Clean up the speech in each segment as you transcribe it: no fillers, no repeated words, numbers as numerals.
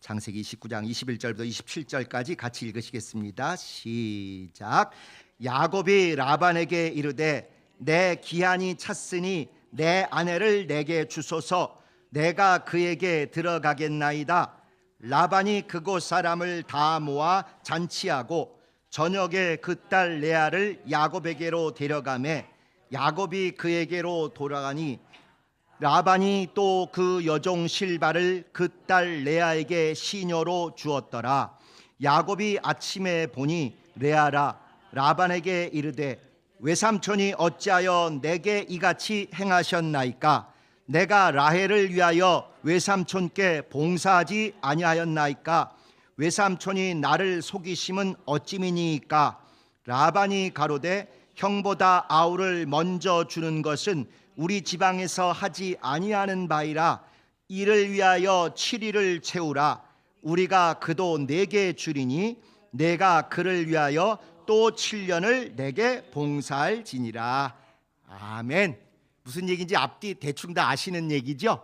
창세기 19장 21절부터 27절까지 같이 읽으시겠습니다. 시작. 야곱이 라반에게 이르되 내 기한이 찼으니 내 아내를 내게 주소서. 내가 그에게 들어가겠나이다. 라반이 그곳 사람을 다 모아 잔치하고 저녁에 그 딸 레아를 야곱에게로 데려가매 야곱이 그에게로 돌아가니 라반이 또 그 여종 실바를 그 딸 레아에게 시녀로 주었더라. 야곱이 아침에 보니 레아라 라반에게 이르되 외삼촌이 어찌하여 내게 이같이 행하셨나이까? 내가 라헬을 위하여 외삼촌께 봉사하지 아니하였나이까? 외삼촌이 나를 속이심은 어찌미니이까? 라반이 가로되 형보다 아우를 먼저 주는 것은 우리 지방에서 하지 아니하는 바이라. 이를 위하여 7일을 채우라. 우리가 그도 내게 주리니 내가 그를 위하여 또 7년을 내게 봉사할지니라. 아멘. 무슨 얘기인지 앞뒤 대충 다 아시는 얘기죠?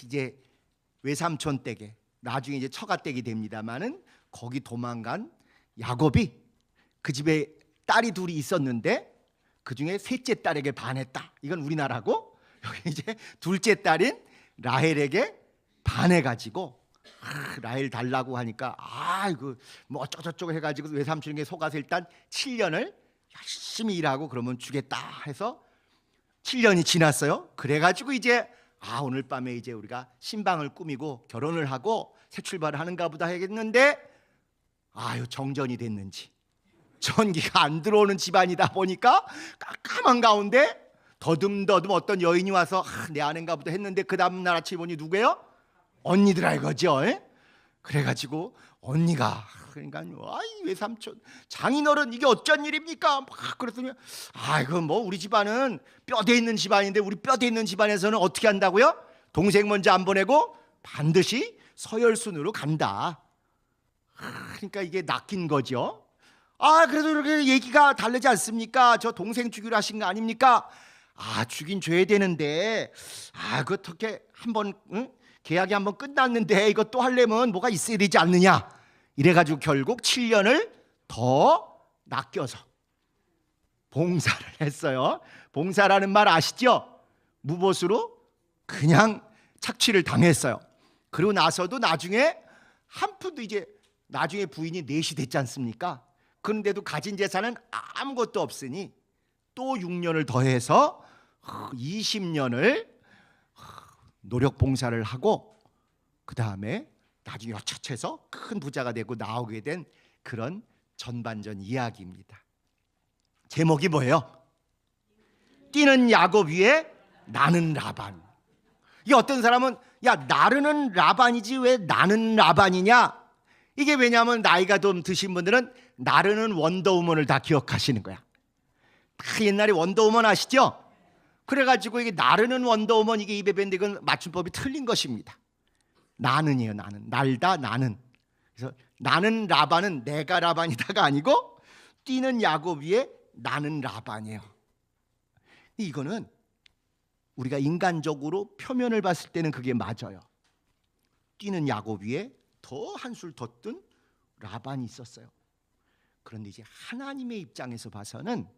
이제 외삼촌 댁에 나중에 이제 처가댁이 됩니다마는 거기 도망간 야곱이 그 집에 딸이 둘이 있었는데 그 중에 셋째 딸에게 반했다. 이건 우리나라고, 여기 이제 둘째 딸인 라헬에게 반해가지고 라헬 달라고 하니까 이거 뭐 어쩌고저쩌고 해가지고 외삼촌에게 속아서 일단 7년을 열심히 일하고 그러면 주겠다 해서 7년이 지났어요. 그래가지고 이제 오늘 밤에 이제 우리가 신방을 꾸미고 결혼을 하고 새 출발을 하는가 보다 하겠는데 정전이 됐는지 전기가 안 들어오는 집안이다 보니까 깜깜한 가운데 더듬더듬 어떤 여인이 와서 내 아내인가 보다 했는데 그 다음날 아침에 보니 누구예요? 언니들아 이거죠. 그래가지고 언니가 그러니까 외삼촌 장인어른 이게 어쩐 일입니까? 막 그랬더니 이거 뭐 우리 집안은 뼈대 있는 집안인데 우리 뼈대 있는 집안에서는 어떻게 한다고요? 동생 먼저 안 보내고 반드시 서열순으로 간다. 그러니까 이게 낚인 거죠. 그래도 이렇게 얘기가 다르지 않습니까? 저 동생 주기로 하신 거 아닙니까? 주긴 줘야 되는데 그 어떻게 한번 계약이 한번 끝났는데 이거 또 하려면 뭐가 있어야 되지 않느냐. 이래가지고 결국 7년을 더 낚여서 봉사를 했어요. 봉사라는 말 아시죠? 무보수로 그냥 착취를 당했어요. 그리고 나서도 나중에 한 푼도 이제 나중에 부인이 넷이 됐지 않습니까? 그런데도 가진 재산은 아무것도 없으니 또 6년을 더해서 20년을 노력 봉사를 하고 그 다음에 나중에 여차해서 큰 부자가 되고 나오게 된 그런 전반전 이야기입니다. 제목이 뭐예요? 뛰는 야곱 위에 나는 라반. 이 어떤 사람은 나르는 라반이지 왜 나는 라반이냐? 이게 왜냐하면 나이가 좀 드신 분들은 나르는 원더우먼을 다 기억하시는 거야. 옛날에 원더우먼 아시죠? 그래가지고 이게 나르는 원더우먼 이게 입에 뱉는데 이건 맞춤법이 틀린 것입니다. 나는이에요. 나는 날다 나는. 그래서 나는 라반은 내가 라반이다가 아니고 뛰는 야곱 위에 나는 라반이에요. 이거는 우리가 인간적으로 표면을 봤을 때는 그게 맞아요. 뛰는 야곱 위에 더 한술 더 뜬 라반이 있었어요. 그런데 이제 하나님의 입장에서 봐서는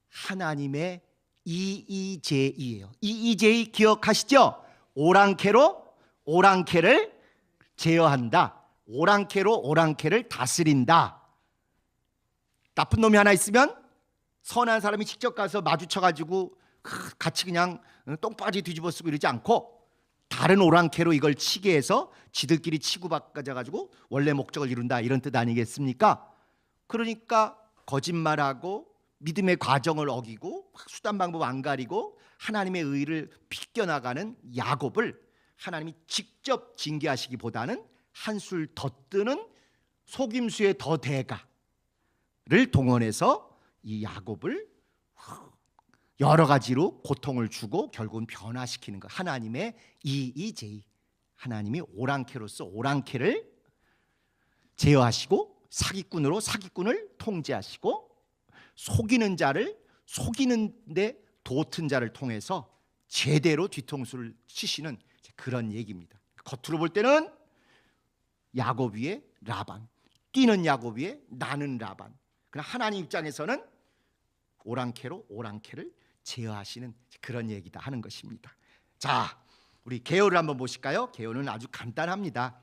하나님의 EEJ이에요. EEJ 기억하시죠? 오랑캐로 오랑캐를 제어한다. 오랑캐로 오랑캐를 다스린다. 나쁜 놈이 하나 있으면 선한 사람이 직접 가서 마주쳐가지고 같이 그냥 똥바지 뒤집어 쓰고 이러지 않고 다른 오랑캐로 이걸 치게 해서 지들끼리 치고 바꿔가지고 원래 목적을 이룬다, 이런 뜻 아니겠습니까? 그러니까 거짓말하고 믿음의 과정을 어기고 수단 방법 안 가리고 하나님의 의를 비껴나가는 야곱을 하나님이 직접 징계하시기보다는 한술 더 뜨는 속임수의 더 대가를 동원해서 이 야곱을 여러 가지로 고통을 주고 결국은 변화시키는 것. 하나님의 EEJ, 하나님이 오랑캐로서 오랑캐를 제어하시고 사기꾼으로 사기꾼을 통제하시고 속이는 자를 속이는데 도튼 자를 통해서 제대로 뒤통수를 치시는 그런 얘기입니다. 겉으로 볼 때는 야곱 위에 라반, 뛰는 야곱 위에 나는 라반. 그러나 하나님 입장에서는 오랑캐로 오랑캐를 제어하시는 그런 얘기다 하는 것입니다. 자, 우리 개요를 한번 보실까요? 개요는 아주 간단합니다.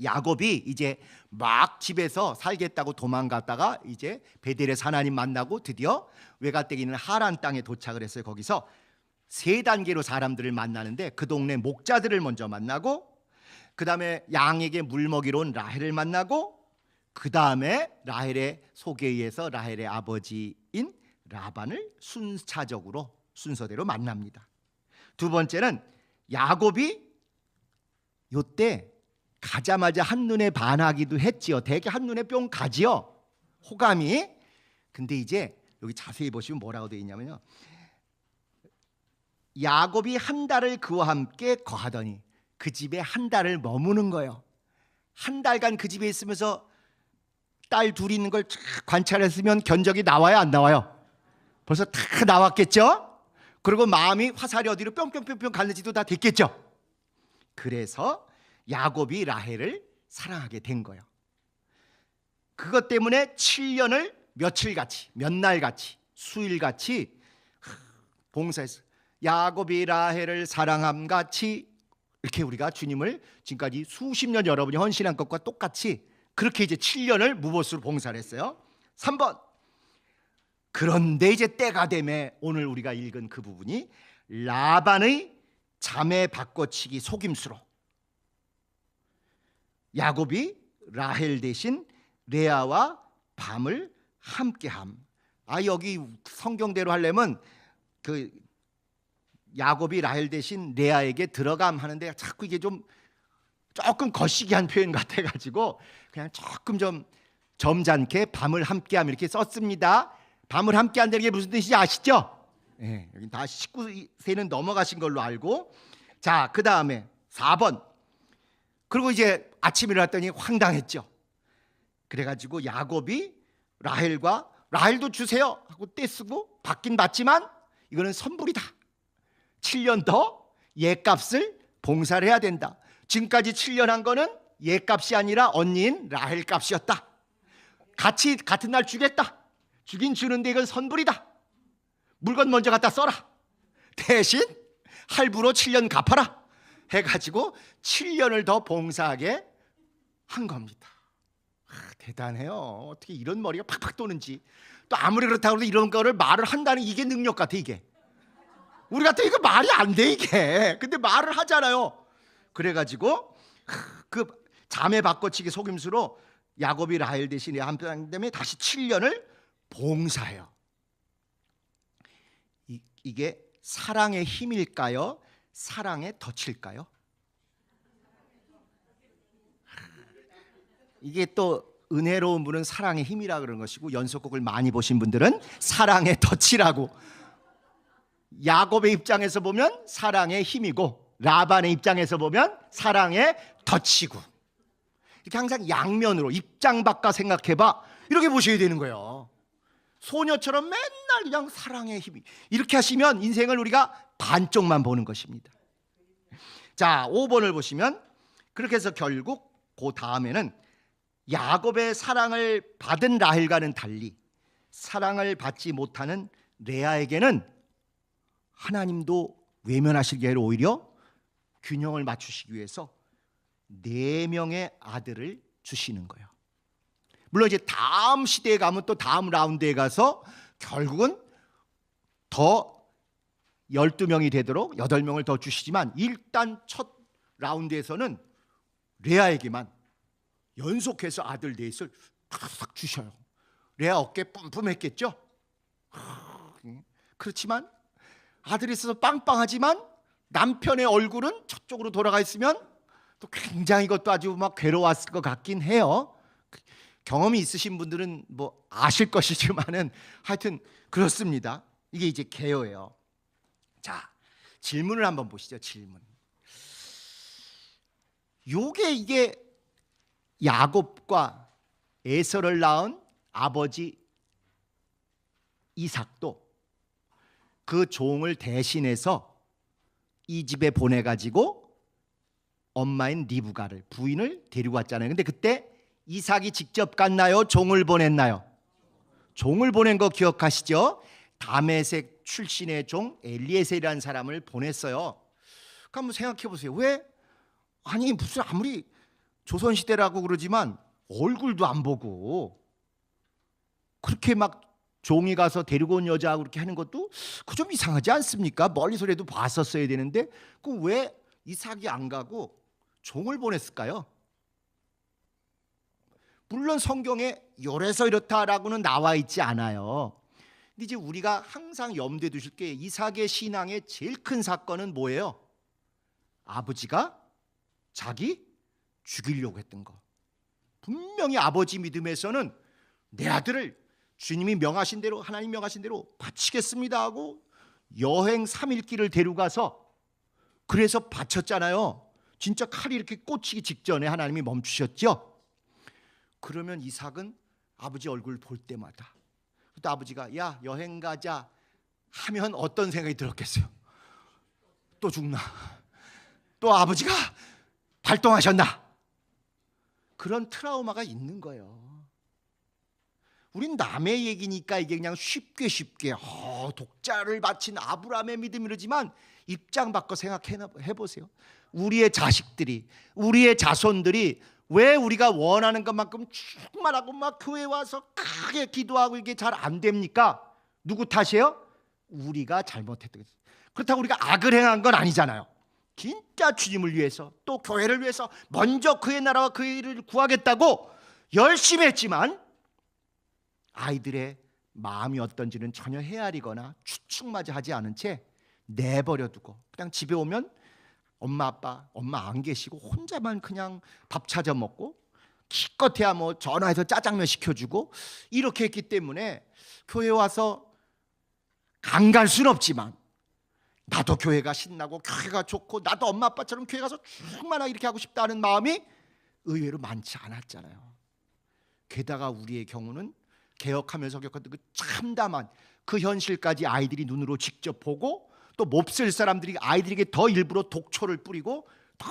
야곱이 이제 막 집에서 살겠다고 도망갔다가 이제 베델에서 하나님 만나고 드디어 외가댁에 있는 하란 땅에 도착을 했어요. 거기서 세 단계로 사람들을 만나는데 그 동네 목자들을 먼저 만나고, 그 다음에 양에게 물 먹이러 온 라헬을 만나고, 그 다음에 라헬의 소개에 의해서 라헬의 아버지인 라반을 순서대로 만납니다. 두 번째는 야곱이 요때 가자마자 한눈에 반하기도 했지요. 되게 한눈에 뿅 가지요, 호감이. 근데 이제 여기 자세히 보시면 뭐라고 되어 있냐면요, 야곱이 한 달을 그와 함께 거하더니 그 집에 한 달을 머무는 거예요. 한 달간 그 집에 있으면서 딸 둘이 있는 걸 관찰했으면 견적이 나와요, 안 나와요? 벌써 다 나왔겠죠? 그리고 마음이 화살이 어디로 뿅뿅뿅뿅 갔는지도 다 됐겠죠? 그래서 야곱이 라헬을 사랑하게 된 거예요. 그것 때문에 7년을 며칠같이, 몇 날같이, 수일같이 봉사했어요. 야곱이 라헬을 사랑함같이, 이렇게 우리가 주님을 지금까지 수십 년 여러분이 헌신한 것과 똑같이 그렇게 이제 7년을 무보수로 봉사를 했어요. 3번, 그런데 이제 때가 되매, 오늘 우리가 읽은 그 부분이 라반의 자매 바꿔치기 속임수로 야곱이 라헬 대신 레아와 밤을 함께함. 여기 성경대로 하려면 그 야곱이 라헬 대신 레아에게 들어감 하는데 자꾸 이게 좀 조금 거시기한 표현 같아가지고 그냥 조금 좀 점잖게 밤을 함께함 이렇게 썼습니다. 밤을 함께한다는 게 무슨 뜻인지 아시죠? 네, 여기 다 19세는 넘어가신 걸로 알고. 자, 그 다음에 4번. 그리고 이제 아침에 일어났더니 황당했죠. 그래가지고 야곱이 라헬도 주세요 하고 떼쓰고 받긴 받지만 이거는 선불이다. 7년 더 옛값을 봉사를 해야 된다. 지금까지 7년 한 거는 옛값이 아니라 언니인 라헬 값이었다. 같이 같은 날 주겠다. 주긴 주는데 이건 선불이다. 물건 먼저 갖다 써라. 대신 할부로 7년 갚아라 해가지고 7년을 더 봉사하게 한 겁니다. 대단해요. 어떻게 이런 머리가 팍팍 도는지. 또 아무리 그렇다고 해도 이런 거를 말을 한다는 이게 능력 같아. 이게 우리 같아 이거 말이 안 돼 이게. 근데 말을 하잖아요. 그래가지고 그 자매 바꿔치기 속임수로 야곱이 라헬 대신에 한편 때문에 다시 7년을 봉사해요. 이게 사랑의 힘일까요? 사랑의 덫일까요? 이게 또 은혜로운 분은 사랑의 힘이라 그러는 것이고, 연속곡을 많이 보신 분들은 사랑의 덫이라고. 야곱의 입장에서 보면 사랑의 힘이고, 라반의 입장에서 보면 사랑의 덫이고, 이렇게 항상 양면으로 입장 바꿔 생각해봐, 이렇게 보셔야 되는 거예요. 소녀처럼 맨날 그냥 사랑의 힘이, 이렇게 하시면 인생을 우리가 반쪽만 보는 것입니다. 자, 5번을 보시면 그렇게 해서 결국 그 다음에는 야곱의 사랑을 받은 라헬과는 달리 사랑을 받지 못하는 레아에게는 하나님도 외면하시기에 오히려 균형을 맞추시기 위해서 4명의 아들을 주시는 거예요. 물론 이제 다음 시대에 가면 또 다음 라운드에 가서 결국은 더 12명이 되도록 8명을 더 주시지만, 일단 첫 라운드에서는 레아에게만 연속해서 아들 넷을 탁 주셔요. 레아 어깨 뿜뿜했겠죠? 그렇지만 아들이 있어서 빵빵하지만 남편의 얼굴은 저쪽으로 돌아가 있으면 또 굉장히 이것도 아주 막 괴로웠을 것 같긴 해요. 경험이 있으신 분들은 뭐 아실 것이지만은 하여튼 그렇습니다. 이게 이제 개요예요. 자, 질문을 한번 보시죠. 질문. 이게 야곱과 에서를 낳은 아버지 이삭도 그 종을 대신해서 이 집에 보내가지고 엄마인 리브가를, 부인을 데리고 왔잖아요. 근데 그때 이삭이 직접 갔나요? 종을 보냈나요? 종을 보낸 거 기억하시죠? 다메섹 출신의 종 엘리에셀이라는 사람을 보냈어요. 그러니까 한번 생각해 보세요. 왜? 아니 무슨 아무리 조선시대라고 그러지만 얼굴도 안 보고 그렇게 막 종이 가서 데리고 온 여자하고 그렇게 하는 것도 그 좀 이상하지 않습니까? 멀리서라도 봤었어야 되는데 그 왜 이삭이 안 가고 종을 보냈을까요? 물론 성경에 이래서 이렇다라고는 나와 있지 않아요. 근데 이제 우리가 항상 염두에 두실 게 이삭의 신앙의 제일 큰 사건은 뭐예요? 아버지가 자기 죽이려고 했던 거. 분명히 아버지 믿음에서는 내 아들을 주님이 명하신 대로, 하나님 명하신 대로 바치겠습니다 하고 여행 3일길을 데려가서 그래서 바쳤잖아요. 진짜 칼이 이렇게 꽂히기 직전에 하나님이 멈추셨죠. 그러면 이삭은 아버지 얼굴 볼 때마다 또 아버지가 야 여행 가자 하면 어떤 생각이 들었겠어요? 또 죽나? 또 아버지가 발동하셨나? 그런 트라우마가 있는 거예요. 우린 남의 얘기니까 이게 그냥 쉽게 독자를 바친 아브라함의 믿음 이러지만 입장 바꿔 생각해 보세요. 우리의 자식들이, 우리의 자손들이 왜 우리가 원하는 것만큼 충만하고 막 교회 와서 크게 기도하고 이게 잘 안 됩니까? 누구 탓이에요? 우리가 잘못했던 거죠. 그렇다고 우리가 악을 행한 건 아니잖아요. 진짜 주님을 위해서 또 교회를 위해서 먼저 그의 나라와 그의 일을 구하겠다고 열심히 했지만 아이들의 마음이 어떤지는 전혀 헤아리거나 추측마저 하지 않은 채 내버려 두고 그냥 집에 오면 엄마 안 계시고 혼자만 그냥 밥 찾아 먹고 기껏해야 뭐 전화해서 짜장면 시켜주고 이렇게 했기 때문에 교회 와서 안 갈 수는 없지만 나도 교회가 신나고 교회가 좋고 나도 엄마 아빠처럼 교회 가서 충만하게 이렇게 하고 싶다는 마음이 의외로 많지 않았잖아요. 게다가 우리의 경우는 개혁하면서 겪었던 그 참담한 그 현실까지 아이들이 눈으로 직접 보고 또 몹쓸 사람들이 아이들에게 더 일부러 독초를 뿌리고 다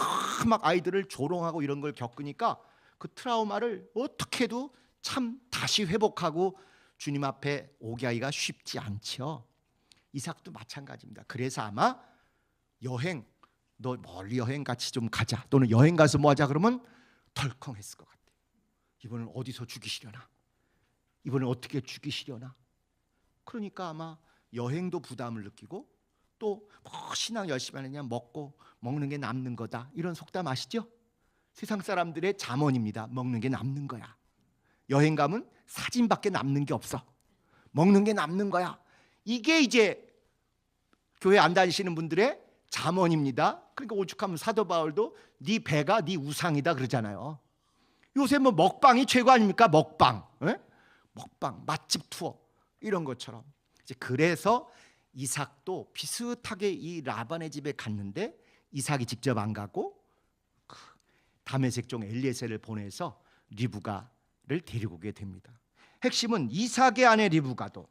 막 아이들을 조롱하고 이런 걸 겪으니까 그 트라우마를 어떻게도 참 다시 회복하고 주님 앞에 오게 하기가 쉽지 않죠. 이삭도 마찬가지입니다. 그래서 아마 여행, 너 멀리 여행 같이 좀 가자 또는 여행 가서 뭐 하자 그러면 덜컹했을 것 같아요. 이번엔 어디서 죽이시려나? 이번엔 어떻게 죽이시려나? 그러니까 아마 여행도 부담을 느끼고 또 신앙 열심히 하느냐 먹고 먹는 게 남는 거다 이런 속담 아시죠? 세상 사람들의 잠언입니다. 먹는 게 남는 거야. 여행 가면 사진밖에 남는 게 없어. 먹는 게 남는 거야. 이게 이제 교회 안 다니시는 분들의 잠언입니다. 그러니까 오죽하면 사도 바울도 네 배가 네 우상이다 그러잖아요. 요새 뭐 먹방이 최고 아닙니까? 먹방, 먹방, 맛집 투어 이런 것처럼 이제 그래서 이삭도 비슷하게 이 라반의 집에 갔는데 이삭이 직접 안 가고 다메섹 종 엘리에셀을 보내서 리브가를 데리고 오게 됩니다. 핵심은 이삭의 아내 리브가도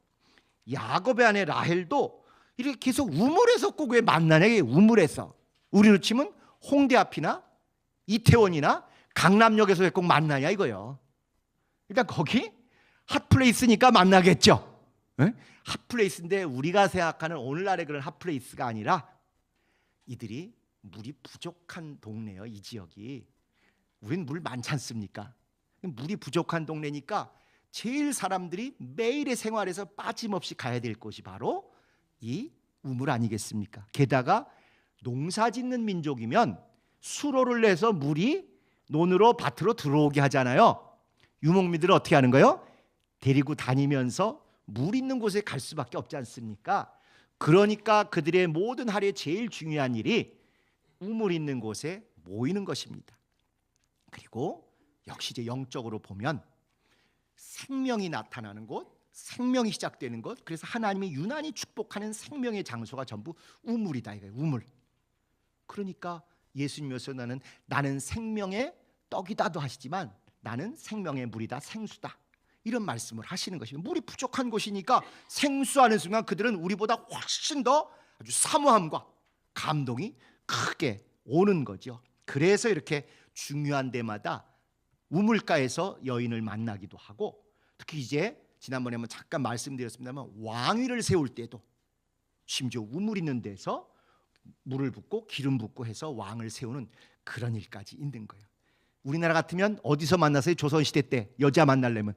야곱의 아내 라헬도 이렇게 계속 우물에서 꼭 왜 만나냐? 우물에서 우리로 치면 홍대 앞이나 이태원이나 강남역에서 왜 꼭 만나냐 이거요. 일단 거기 핫플레이스니까 만나겠죠. 핫플레이스인데 우리가 생각하는 오늘날의 그런 핫플레이스가 아니라 이들이 물이 부족한 동네예요. 이 지역이 우린 물 많지 않습니까? 물이 부족한 동네니까 제일 사람들이 매일의 생활에서 빠짐없이 가야 될 곳이 바로 이 우물 아니겠습니까? 게다가 농사 짓는 민족이면 수로를 내서 물이 논으로 밭으로 들어오게 하잖아요. 유목민들은 어떻게 하는 거예요? 데리고 다니면서 물 있는 곳에 갈 수밖에 없지 않습니까? 그러니까 그들의 모든 하루에 제일 중요한 일이 우물 있는 곳에 모이는 것입니다. 그리고 역시 이제 영적으로 보면 생명이 나타나는 곳, 생명이 시작되는 곳, 그래서 하나님이 유난히 축복하는 생명의 장소가 전부 우물이다 이거예요. 우물. 그러니까 예수님께서 나는 생명의 떡이다도 하시지만 나는 생명의 물이다, 생수다 이런 말씀을 하시는 것입니다. 물이 부족한 곳이니까 생수하는 순간 그들은 우리보다 훨씬 더 아주 사모함과 감동이 크게 오는 거죠. 그래서 이렇게 중요한 데마다 우물가에서 여인을 만나기도 하고, 특히 이제 지난번에 한번 잠깐 말씀드렸습니다만 왕위를 세울 때도 심지어 우물 있는 데서 물을 붓고 기름 붓고 해서 왕을 세우는 그런 일까지 있는 거예요. 우리나라 같으면 어디서 만나서요? 조선시대 때 여자 만나려면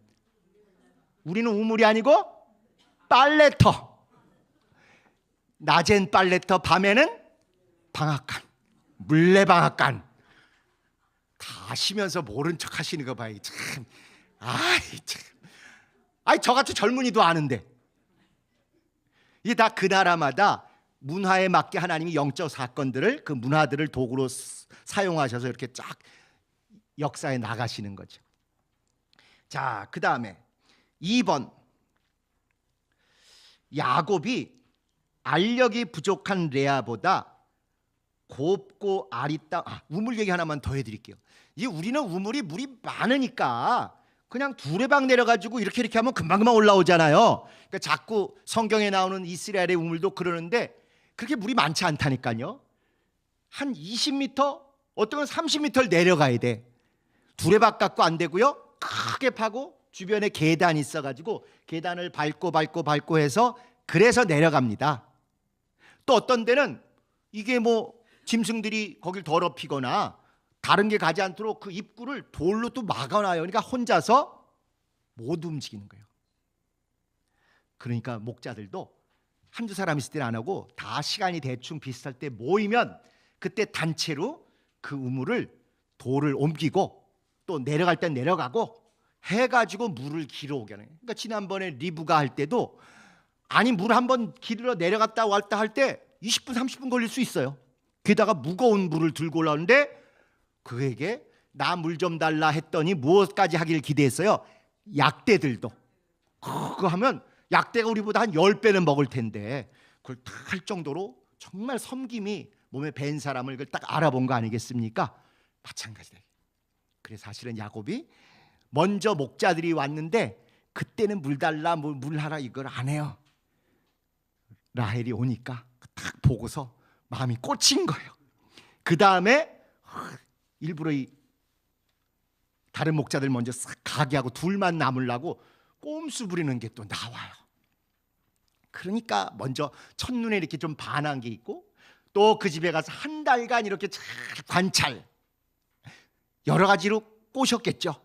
우리는 우물이 아니고 빨래터, 낮엔 빨래터, 밤에는 방앗간, 물레방앗간. 다 하시면서 모른 척 하시는 거 봐요. 참, 저같이 젊은이도 아는데. 이게 다 그 나라마다 문화에 맞게 하나님이 영적 사건들을, 그 문화들을 도구로 사용하셔서 이렇게 쫙 역사에 나가시는 거죠. 자, 그 다음에 2번, 야곱이 알력이 부족한 레아보다 곱고 아리따. 우물 얘기 하나만 더 해드릴게요. 우리는 우물이 물이 많으니까 그냥 두레방 내려가지고 이렇게 하면 금방금방 올라오잖아요. 그러니까 자꾸 성경에 나오는 이스라엘의 우물도 그러는데 그렇게 물이 많지 않다니까요. 한 20m, 어떤 건 30m를 내려가야 돼. 두레박 갖고 안 되고요. 크게 파고 주변에 계단이 있어가지고 계단을 밟고 해서 그래서 내려갑니다. 또 어떤 데는 이게 뭐 짐승들이 거길 더럽히거나 다른 게 가지 않도록 그 입구를 돌로 또 막아놔요. 그러니까 혼자서 못 움직이는 거예요. 그러니까 목자들도 한두 사람 있을 때는 안 하고 다 시간이 대충 비슷할 때 모이면 그때 단체로 그 우물을 돌을 옮기고 또 내려갈 땐 내려가고 해가지고 물을 길어오게 하는 거예요. 그러니까 지난번에 리브가 할 때도 물 한번 길러 내려갔다 왔다 할 때 20분 30분 걸릴 수 있어요. 게다가 무거운 물을 들고 올라오는데 그에게 나 물 좀 달라 했더니 무엇까지 하길 기대했어요? 약대들도. 그거 하면 약대가 우리보다 한 10배는 먹을 텐데 그걸 다 할 정도로 정말 섬김이 몸에 밴 사람을 그걸 딱 알아본 거 아니겠습니까? 마찬가지다. 그래서 사실은 야곱이 먼저 목자들이 왔는데 그때는 물 달라 물 하라 이걸 안 해요. 라헬이 오니까 딱 보고서 마음이 꽂힌 거예요. 그 다음에 일부러 이 다른 목자들 먼저 싹 가게 하고 둘만 남으려고 꼼수 부리는 게 또 나와요. 그러니까 먼저 첫눈에 이렇게 좀 반한 게 있고 또 그 집에 가서 한 달간 이렇게 잘 관찰 여러 가지로 꼬셨겠죠.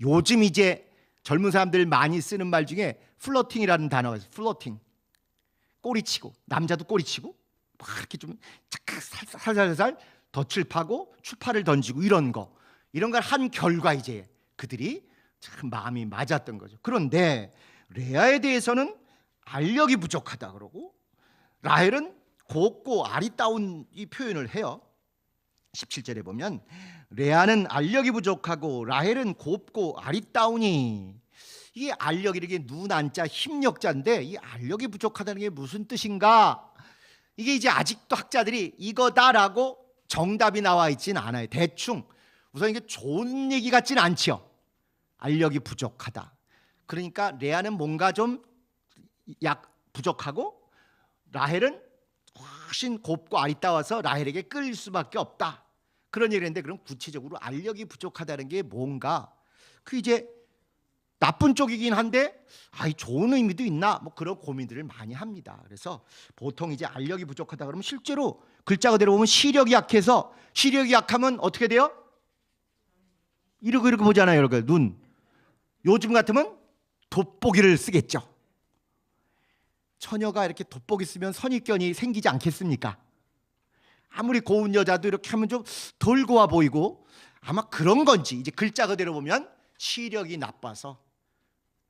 요즘 이제 젊은 사람들 많이 쓰는 말 중에 플러팅이라는 단어가 있어요. 플러팅. 꼬리치고, 남자도 꼬리치고 막 이렇게 좀 살살살 덫을 파고 추파를 던지고 이런 걸 한 결과 이제 그들이 참 마음이 맞았던 거죠. 그런데 레아에 대해서는 알력이 부족하다 그러고 라헬은 곱고 아리따운 이 표현을 해요. 17절에 보면 레아는 알력이 부족하고 라헬은 곱고 아리따우니, 이 알력이 이게 눈안자 힘력자인데 이 알력이 부족하다는 게 무슨 뜻인가? 이게 이제 아직도 학자들이 이거다라고 정답이 나와 있지는 않아요. 대충 우선 이게 좋은 얘기 같지는 않죠. 알력이 부족하다. 그러니까 레아는 뭔가 좀 부족하고 라헬은 훨씬 곱고 아리따워서 라헬에게 끌릴 수밖에 없다. 그런 얘기를 했는데 그럼 구체적으로 알력이 부족하다는 게 뭔가? 그 이제 나쁜 쪽이긴 한데 좋은 의미도 있나? 뭐 그런 고민들을 많이 합니다. 그래서 보통 이제 알력이 부족하다 그러면 실제로 글자 그대로 보면 시력이 약해서, 시력이 약하면 어떻게 돼요? 이렇게 보잖아요. 이렇게 눈. 요즘 같으면 돋보기를 쓰겠죠. 처녀가 이렇게 돋보기 쓰면 선입견이 생기지 않겠습니까? 아무리 고운 여자도 이렇게 하면 좀 덜 고와 보이고, 아마 그런 건지 이제 글자 그대로 보면 시력이 나빠서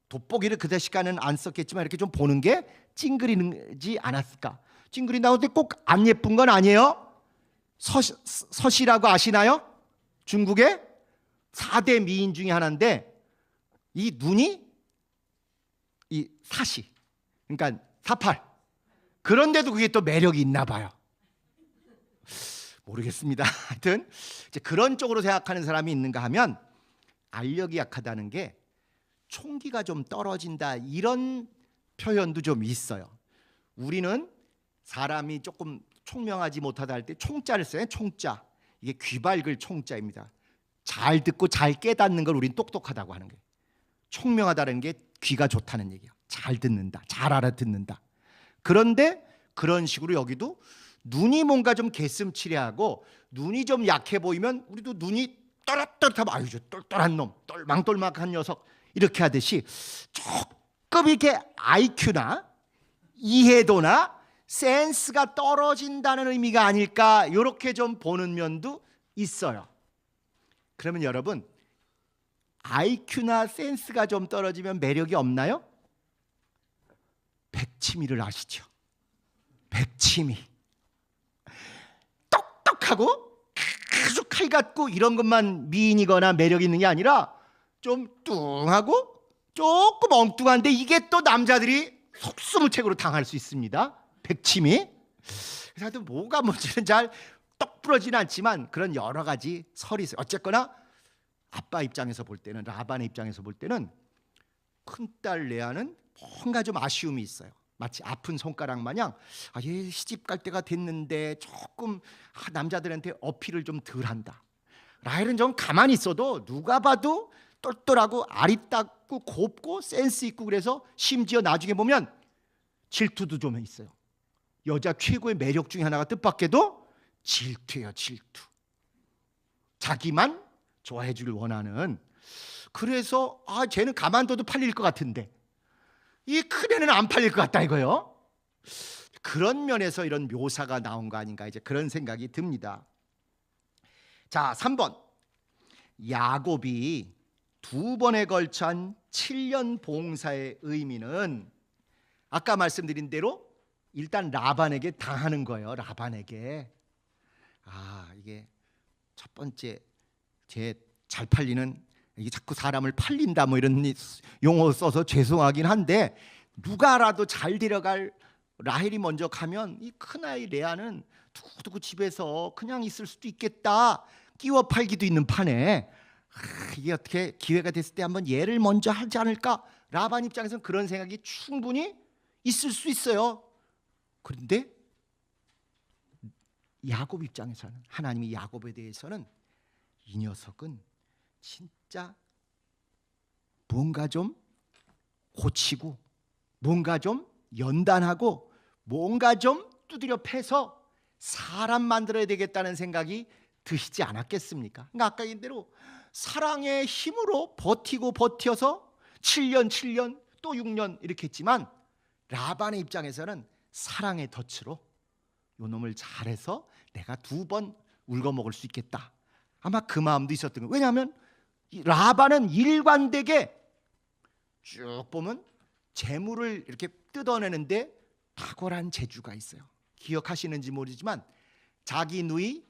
돋보기를 그때 시간은 안 썼겠지만 이렇게 좀 보는 게 찡그리지 않았을까? 찡그리 나오는데 꼭 안 예쁜 건 아니에요. 서시라고 아시나요? 중국의 4대 미인 중에 하나인데 이 눈이 이 사시, 그러니까 사팔, 그런데도 그게 또 매력이 있나 봐요. 모르겠습니다. 하여튼 이제 그런 쪽으로 생각하는 사람이 있는가 하면 알력이 약하다는 게 총기가 좀 떨어진다 이런 표현도 좀 있어요. 우리는 사람이 조금 총명하지 못하다 할 때 총자를 써요. 총자. 이게 귀밝을 총자입니다. 잘 듣고 잘 깨닫는 걸 우린 똑똑하다고 하는 거예요. 총명하다는 게 귀가 좋다는 얘기예요. 잘 듣는다, 잘 알아듣는다. 그런데 그런 식으로 여기도 눈이 뭔가 좀 개슴츠레하고 눈이 좀 약해 보이면 우리도 눈이 또렷또렷하면 아유 저 똘똘한 놈, 똘망똘망한 녀석 이렇게 하듯이 조금 이렇게 IQ나 이해도나 센스가 떨어진다는 의미가 아닐까 이렇게 좀 보는 면도 있어요. 그러면 여러분 IQ나 센스가 좀 떨어지면 매력이 없나요? 백치미를 아시죠? 백치미 똑똑하고 아주 칼 같고 이런 것만 미인이거나 매력 있는 게 아니라 좀 뚱하고 조금 엉뚱한데 이게 또 남자들이 속수무책으로 당할 수 있습니다. 백치미. 그래서 하여튼 뭐가 뭔지는 잘 똑 부러지는 않지만 그런 여러 가지 설이 있어요. 어쨌거나 아빠 입장에서 볼 때는 라반의 입장에서 볼 때는 큰딸 레아는 뭔가 좀 아쉬움이 있어요. 마치 아픈 손가락 마냥 얘 시집 갈 때가 됐는데 조금 남자들한테 어필을 좀 덜한다. 라헬은 좀 가만히 있어도 누가 봐도 똘똘하고 아리따고 곱고 센스 있고 그래서 심지어 나중에 보면 질투도 좀 있어요. 여자 최고의 매력 중에 하나가 뜻밖에도 질투예요. 질투. 자기만 좋아해 주길 원하는. 그래서 쟤는 가만둬도 팔릴 것 같은데 이 큰애는 안 팔릴 것 같다 이거요. 그런 면에서 이런 묘사가 나온 거 아닌가 이제 그런 생각이 듭니다. 자, 3번. 야곱이 두 번에 걸쳐 한 7년 봉사의 의미는 아까 말씀드린 대로 일단 라반에게 당하는 거예요. 라반에게. 이게 첫 번째 제 잘 팔리는 이게 자꾸 사람을 팔린다 뭐 이런 용어 써서 죄송하긴 한데 누가 알아도 잘 데려갈 라헬이 먼저 가면 이 큰아이 레아는 두고두고 집에서 그냥 있을 수도 있겠다. 끼워 팔기도 있는 판에 이게 어떻게 기회가 됐을 때 한번 얘를 먼저 하지 않을까? 라반 입장에서는 그런 생각이 충분히 있을 수 있어요. 그런데 야곱 입장에서는 하나님이 야곱에 대해서는 이 녀석은 진짜 뭔가 좀 고치고 뭔가 좀 연단하고 뭔가 좀 두드려 패서 사람 만들어야 되겠다는 생각이 드시지 않았겠습니까? 그러니까 아까 얘기한 대로 사랑의 힘으로 버티고 버텨서 7년 또 6년 이렇게 했지만 라반의 입장에서는 사랑의 덫으로 요 놈을 잘해서 내가 2번 울거먹을 수 있겠다. 아마 그 마음도 있었던 거예요. 왜냐하면 라반은 일관되게 쭉 보면 재물을 이렇게 뜯어내는데 탁월한 재주가 있어요. 기억하시는지 모르지만 자기 누이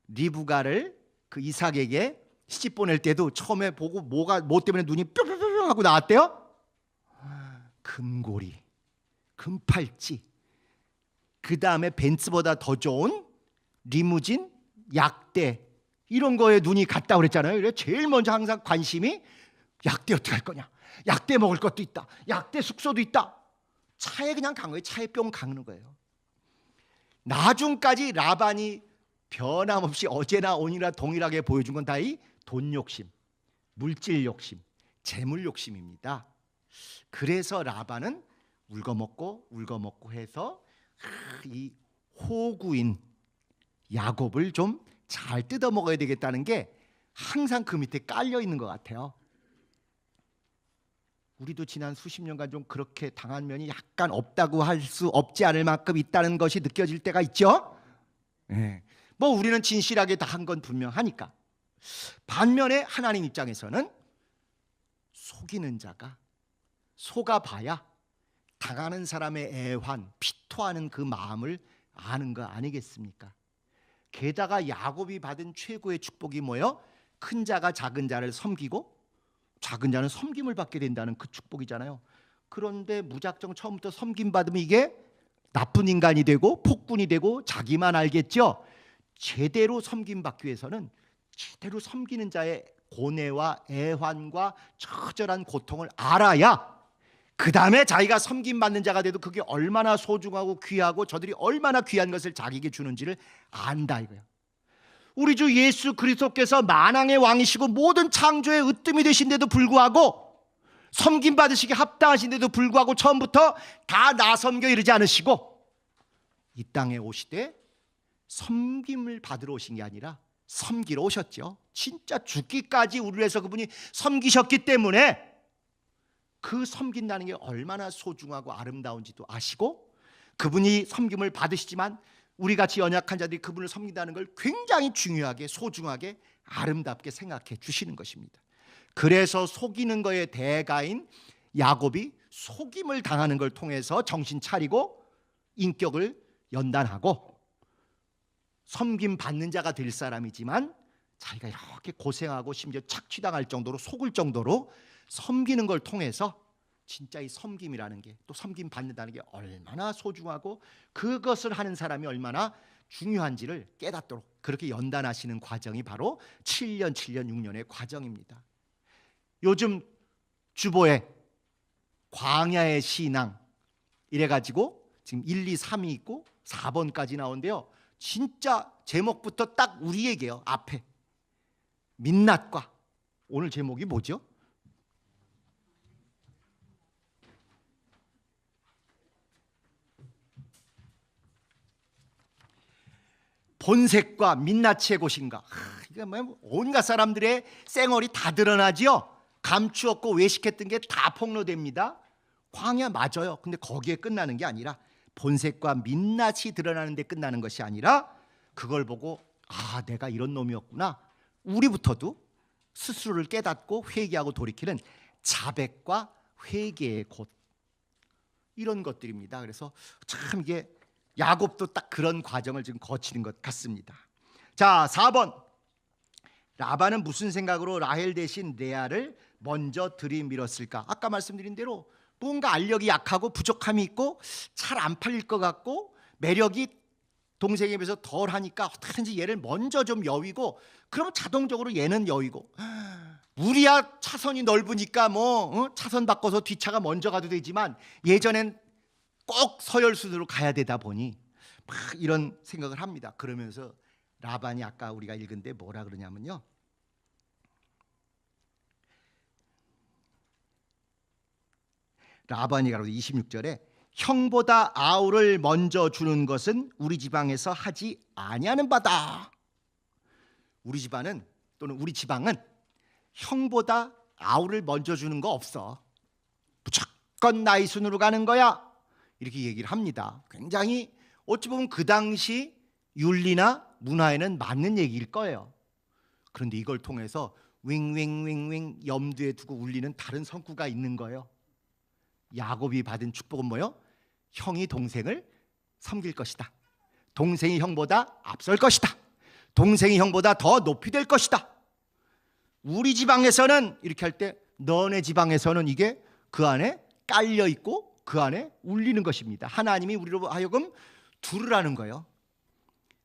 리브가를 그 이삭에게 시집 보낼 때도 처음에 보고 뭐 때문에 눈이 뿅뿅뿅 하고 나왔대요? 금고리, 금팔찌, 그 다음에 벤츠보다 더 좋은 리무진, 약대 이런 거에 눈이 갔다 그랬잖아요. 그래서 제일 먼저 항상 관심이 약대 어떻게 할 거냐, 약대 먹을 것도 있다, 약대 숙소도 있다. 차에 그냥 간 거예요. 차에 뿅 가는 거예요. 나중까지 라반이 변함없이 어제나 오늘이나 동일하게 보여준 건 다 이 돈 욕심, 물질 욕심, 재물 욕심입니다. 그래서 라반은 울거먹고 해서 이 호구인 야곱을 좀 잘 뜯어 먹어야 되겠다는 게 항상 그 밑에 깔려 있는 것 같아요. 우리도 지난 수십 년간 좀 그렇게 당한 면이 약간 없다고 할 수 없지 않을 만큼 있다는 것이 느껴질 때가 있죠. 뭐 우리는 진실하게 다 한 건 분명하니까. 반면에 하나님 입장에서는 속이는 자가 속아봐야 당하는 사람의 애환, 피토하는 그 마음을 아는 거 아니겠습니까? 게다가 야곱이 받은 최고의 축복이 뭐예요? 큰 자가 작은 자를 섬기고 작은 자는 섬김을 받게 된다는 그 축복이잖아요. 그런데 무작정 처음부터 섬김 받으면 이게 나쁜 인간이 되고 폭군이 되고 자기만 알겠죠. 제대로 섬김 받기 위해서는 제대로 섬기는 자의 고뇌와 애환과 처절한 고통을 알아야 그 다음에 자기가 섬김받는 자가 돼도 그게 얼마나 소중하고 귀하고 저들이 얼마나 귀한 것을 자기에게 주는지를 안다 이거예요. 우리 주 예수 그리스도께서 만왕의 왕이시고 모든 창조의 으뜸이 되신데도 불구하고, 섬김 받으시기 합당하신데도 불구하고 처음부터 다 나 섬겨 이르지 않으시고 이 땅에 오시되 섬김을 받으러 오신 게 아니라 섬기러 오셨죠. 진짜 죽기까지 우리를 위해서 그분이 섬기셨기 때문에 그 섬긴다는 게 얼마나 소중하고 아름다운지도 아시고, 그분이 섬김을 받으시지만 우리같이 연약한 자들이 그분을 섬긴다는 걸 굉장히 중요하게, 소중하게, 아름답게 생각해 주시는 것입니다. 그래서 속이는 거의 대가인 야곱이 속임을 당하는 걸 통해서 정신 차리고 인격을 연단하고 섬김 받는 자가 될 사람이지만, 자기가 이렇게 고생하고 심지어 착취당할 정도로 속을 정도로 섬기는 걸 통해서 진짜 이 섬김이라는 게, 또 섬김 받는다는 게 얼마나 소중하고 그것을 하는 사람이 얼마나 중요한지를 깨닫도록 그렇게 연단하시는 과정이 바로 7년, 6년의 과정입니다. 요즘 주보에 광야의 신앙 이래가지고 지금 1, 2, 3이 있고 4번까지 나오는데요, 진짜 제목부터 딱 우리에게요. 앞에 민낯과, 오늘 제목이 뭐죠? 본색과 민낯의 곳인가. 이게 뭐 온갖 사람들의 쌩얼이 다 드러나지요. 감추었고 외식했던 게 다 폭로됩니다. 광야 맞아요. 근데 거기에 끝나는 게 아니라, 본색과 민낯이 드러나는 데 끝나는 것이 아니라, 그걸 보고 아, 내가 이런 놈이었구나, 우리부터도 스스로를 깨닫고 회개하고 돌이키는 자백과 회개의 곳, 이런 것들입니다. 그래서 참 이게 야곱도 딱 그런 과정을 지금 거치는 것 같습니다. 자, 4번. 라반은 무슨 생각으로 라헬 대신 레아를 먼저 들이밀었을까? 아까 말씀드린 대로 뭔가 알력이 약하고 부족함이 있고 잘 안 팔릴 것 같고 매력이 동생에 비해서 덜 하니까 어떻게든지 얘를 먼저 좀 여위고, 그러면 자동적으로 얘는 여위고, 우리야 차선이 넓으니까 뭐 차선 바꿔서 뒷차가 먼저 가도 되지만 예전엔 꼭 서열순으로 가야 되다 보니 막 이런 생각을 합니다. 그러면서 라반이 아까 우리가 읽은데 뭐라 그러냐면요, 라반이 가로되 26절에 형보다 아우를 먼저 주는 것은 우리 지방에서 하지 아니하는 바다. 우리 집안은, 또는 우리 지방은 형보다 아우를 먼저 주는 거 없어. 무조건 나이 순으로 가는 거야. 이렇게 얘기를 합니다. 굉장히 어찌 보면 그 당시 윤리나 문화에는 맞는 얘기일 거예요. 그런데 이걸 통해서 윙윙윙윙 염두에 두고 울리는 다른 성구가 있는 거예요. 야곱이 받은 축복은 뭐예요? 형이 동생을 섬길 것이다. 동생이 형보다 앞설 것이다. 동생이 형보다 더 높이 될 것이다. 우리 지방에서는 이렇게 할 때, 너네 지방에서는 이게 그 안에 깔려 있고 그 안에 울리는 것입니다. 하나님이 우리로 하여금 두르라는 거예요.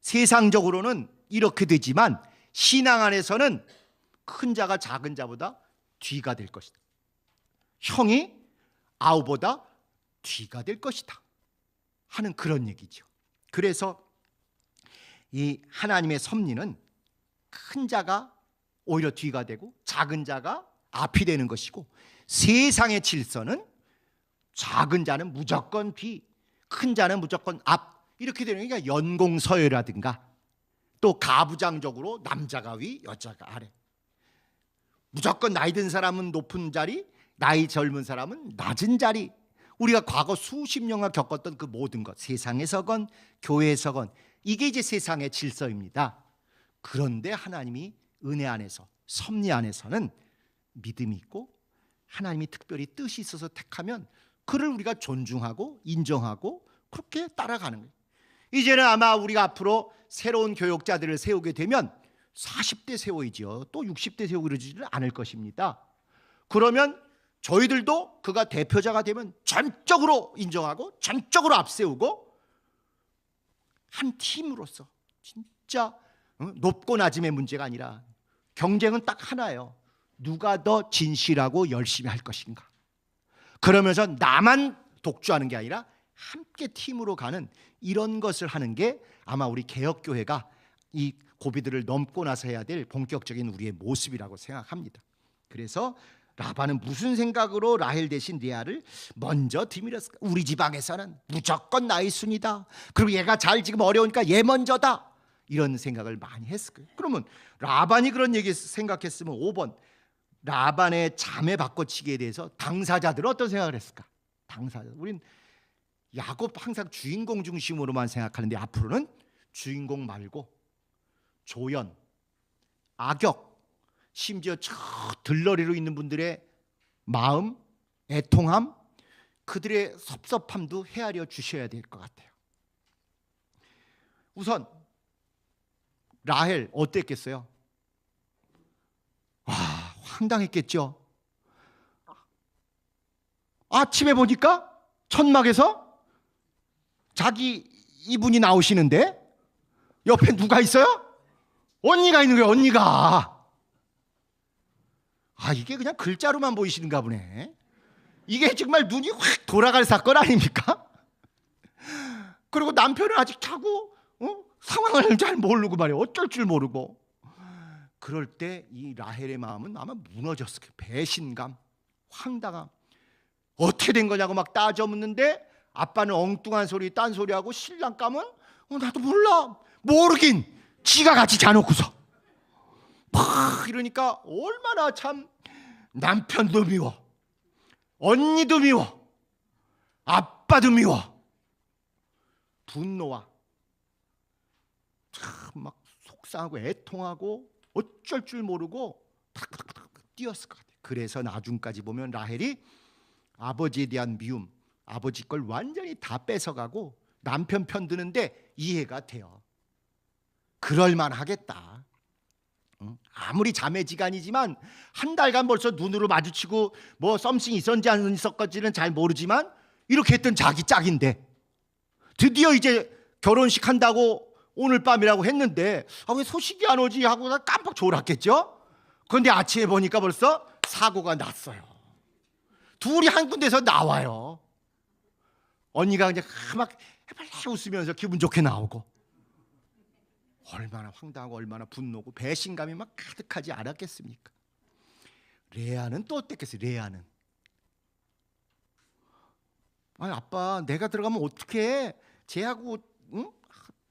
세상적으로는 이렇게 되지만 신앙 안에서는 큰 자가 작은 자보다 뒤가 될 것이다. 형이 아우보다 뒤가 될 것이다 하는 그런 얘기죠. 그래서 이 하나님의 섭리는 큰 자가 오히려 뒤가 되고 작은 자가 앞이 되는 것이고, 세상의 질서는 작은 자는 무조건 뒤, 큰 자는 무조건 앞, 이렇게 되는 게, 그러니까 연공서열이라든가 또 가부장적으로 남자가 위 여자가 아래, 무조건 나이 든 사람은 높은 자리, 나이 젊은 사람은 낮은 자리, 우리가 과거 수십 년간 겪었던 그 모든 것, 세상에서건 교회에서건, 이게 이제 세상의 질서입니다. 그런데 하나님이 은혜 안에서, 섭리 안에서는 믿음이 있고 하나님이 특별히 뜻이 있어서 택하면 그를 우리가 존중하고 인정하고 그렇게 따라가는 거예요. 이제는 아마 우리가 앞으로 새로운 교육자들을 세우게 되면 40대 세워야죠. 또 60대 세우고 이러지는 않을 것입니다. 그러면 저희들도 그가 대표자가 되면 전적으로 인정하고 전적으로 앞세우고, 한 팀으로서 진짜 높고 낮음의 문제가 아니라 경쟁은 딱 하나예요. 누가 더 진실하고 열심히 할 것인가. 그러면서 나만 독주하는 게 아니라 함께 팀으로 가는 이런 것을 하는 게 아마 우리 개혁교회가 이 고비들을 넘고 나서 해야 될 본격적인 우리의 모습이라고 생각합니다. 그래서 라반은 무슨 생각으로 라헬 대신 레아를 먼저 뒤밀었을까? 우리 집안에서는 무조건 나의 순이다. 그리고 얘가 잘 지금 어려우니까 얘 먼저다. 이런 생각을 많이 했을 거예요. 그러면 라반이 그런 얘기 생각했으면 5번 라반의 자매 바꿔치기에 대해서 당사자들은 어떤 생각을 했을까? 당사자. 우린 야곱 항상 주인공 중심으로만 생각하는데 앞으로는 주인공 말고 조연, 악역, 심지어 저 들러리로 있는 분들의 마음, 애통함, 그들의 섭섭함도 헤아려 주셔야 될 것 같아요. 우선 라헬 어땠겠어요? 와, 황당했겠죠. 아침에 보니까 천막에서 자기 이분이 나오시는데 옆에 누가 있어요? 언니가 있는 거예요. 언니가. 아, 이게 그냥 글자로만 보이시는가 보네. 이게 정말 눈이 확 돌아갈 사건 아닙니까? 그리고 남편은 아직 자고 상황을 잘 모르고 말이에요. 어쩔 줄 모르고. 그럴 때 이 라헬의 마음은 아마 무너졌을 거예요. 배신감, 황당함. 어떻게 된 거냐고 막 따져 묻는데 아빠는 엉뚱한 소리, 딴소리하고 신랑감은 나도 몰라. 모르긴 지가 같이 자놓고서 막 이러니까 얼마나 참 남편도 미워, 언니도 미워, 아빠도 미워. 분노와 참 막 속상하고 애통하고 어쩔 줄 모르고 탁탁탁 뛰었을 것 같아요. 그래서 나중까지 보면 라헬이 아버지에 대한 미움, 아버지 걸 완전히 다 뺏어가고 남편 편 드는데 이해가 돼요. 그럴만 하겠다. 아무리 자매지간이지만 한 달간 벌써 눈으로 마주치고 뭐 썸씽이 있었는지 안 있었는지는 잘 모르지만 이렇게 했던 자기 짝인데 드디어 이제 결혼식 한다고 오늘 밤이라고 했는데 왜 소식이 안 오지 하고 깜빡 졸았겠죠. 그런데 아침에 보니까 벌써 사고가 났어요. 둘이 한 군데서 나와요. 언니가 이제 막 웃으면서 기분 좋게 나오고 얼마나 황당하고 얼마나 분노고 배신감이 막 가득하지 않았겠습니까? 레아는 또 어땠겠어요? 레아는 아니 아빠 내가 들어가면 어떡해? 쟤하고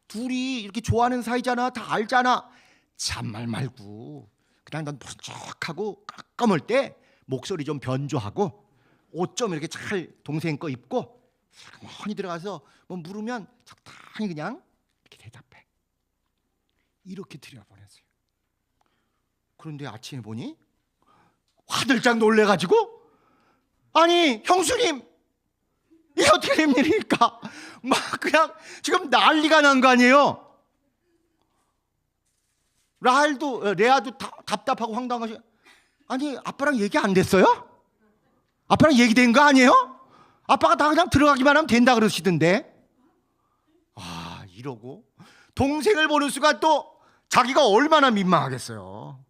둘이 이렇게 좋아하는 사이잖아. 다 알잖아. 참말 말고 그냥 넌 번쩍하고 깜깜할 때 목소리 좀 변조하고 옷 좀 이렇게 잘 동생 거 입고 천천히 들어가서 뭐 물으면 적당히 그냥 이렇게 대답해. 이렇게 들여보냈어요. 그런데 아침에 보니 화들짝 놀래가지고 아니 형수님 이게 어떻게 된 일입니까? 막 그냥 지금 난리가 난 거 아니에요. 레아도 답답하고 황당한 것이 아니 아빠랑 얘기 안 됐어요? 아빠랑 얘기된 거 아니에요? 아빠가 다 그냥 들어가기만 하면 된다 그러시던데. 아 이러고 동생을 보는 순간 또 자기가 얼마나 민망하겠어요.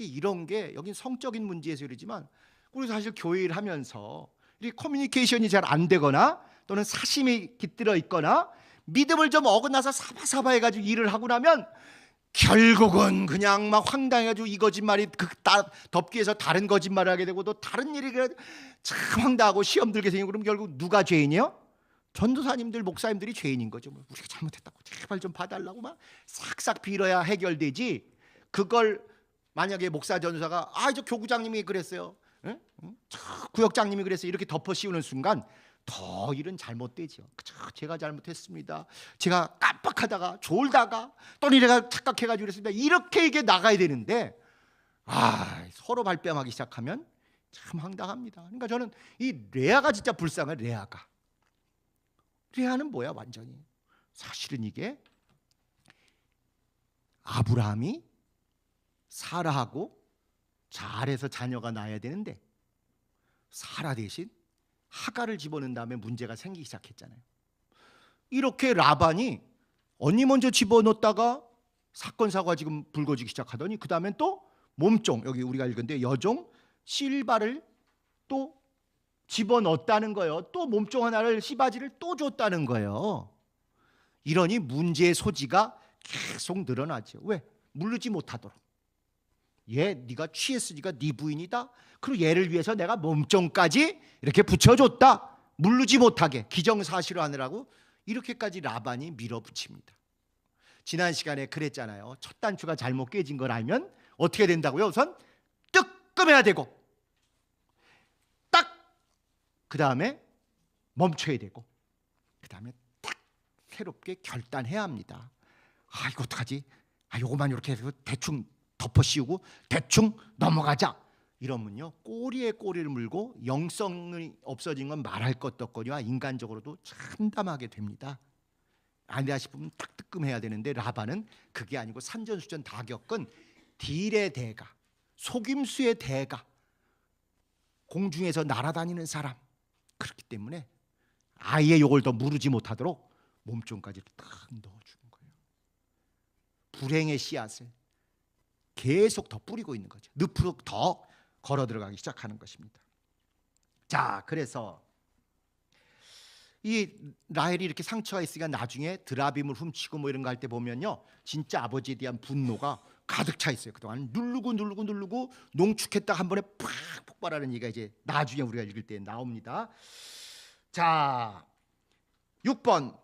이런 게 여긴 성적인 문제에서 그러지만 우리 사실 교회 일 하면서 이 커뮤니케이션이 잘 안 되거나 또는 사심이 깃들어 있거나 믿음을 좀 어긋나서 사바사바 해가지고 일을 하고 나면 결국은 그냥 막 황당해가지고 이 거짓말이 덮기 위해서 다른 거짓말을 하게 되고 또 다른 일이 참 황당하고 시험 들게 생기고 그럼 결국 누가 죄인이요? 전도사님들 목사님들이 죄인인 거죠. 우리가 잘못했다고 제발 좀 봐달라고 막 싹싹 빌어야 해결되지. 그걸 만약에 목사 전도사가 저 교구장님이 그랬어요, 구역장님이 그랬어요 이렇게 덮어 씌우는 순간 더 일은 잘못되죠. 제가 잘못했습니다. 제가 깜빡하다가 졸다가 또는 내가 착각해가지고 그랬습니다. 이렇게 이게 나가야 되는데 서로 발뺌하기 시작하면 참 황당합니다. 그러니까 저는 이 레아가 진짜 불쌍해. 레아는 뭐야 완전히. 사실은 이게 아브라함이 사라하고 잘해서 자녀가 나야 되는데 사라 대신 하가를 집어넣은 다음에 문제가 생기기 시작했잖아요. 이렇게 라반이 언니 먼저 집어넣었다가 사건 사고가 지금 불거지기 시작하더니 그 다음엔 또 몸종, 여기 우리가 읽은데 여종 실바를 또 집어넣었다는 거예요. 또 몸종 하나를 시바지를 또 줬다는 거예요. 이러니 문제의 소지가 계속 늘어나죠. 왜? 물르지 못하도록. 얘 네가 취했으니까 네 부인이다. 그리고 얘를 위해서 내가 몸종까지 이렇게 붙여줬다. 물르지 못하게 기정사실화하느라고 이렇게까지 라반이 밀어붙입니다. 지난 시간에 그랬잖아요. 첫 단추가 잘못 깨진 걸 알면 어떻게 된다고요? 우선 뜨끔해야 되고 딱 그 다음에 멈춰야 되고 그 다음에 딱 새롭게 결단해야 합니다. 아 이거 어떡하지? 아 요거만 이렇게 해서 대충 덮어 씌우고 대충 넘어가자. 이러면요 꼬리에 꼬리를 물고 영성이 없어진 건 말할 것도 없거니와 인간적으로도 참담하게 됩니다. 아니다 싶으면 딱 뜨끔해야 되는데 라반은 그게 아니고 산전수전 다 겪은 딜의 대가, 속임수의 대가, 공중에서 날아다니는 사람. 그렇기 때문에 아예 요걸 더 무르지 못하도록 몸종까지 딱 넣어주는 거예요. 불행의 씨앗을 계속 더 뿌리고 있는 거죠. 늪으로 더 걸어 들어가기 시작하는 것입니다. 자, 그래서 이 라헬이 이렇게 상처가 있으니까 나중에 드라빔을 훔치고 뭐 이런 거 할 때 보면요, 진짜 아버지에 대한 분노가 가득 차 있어요. 그동안 누르고 농축했다 한 번에 팍 폭발하는 얘기가 이제 나중에 우리가 읽을 때 나옵니다. 자, 6번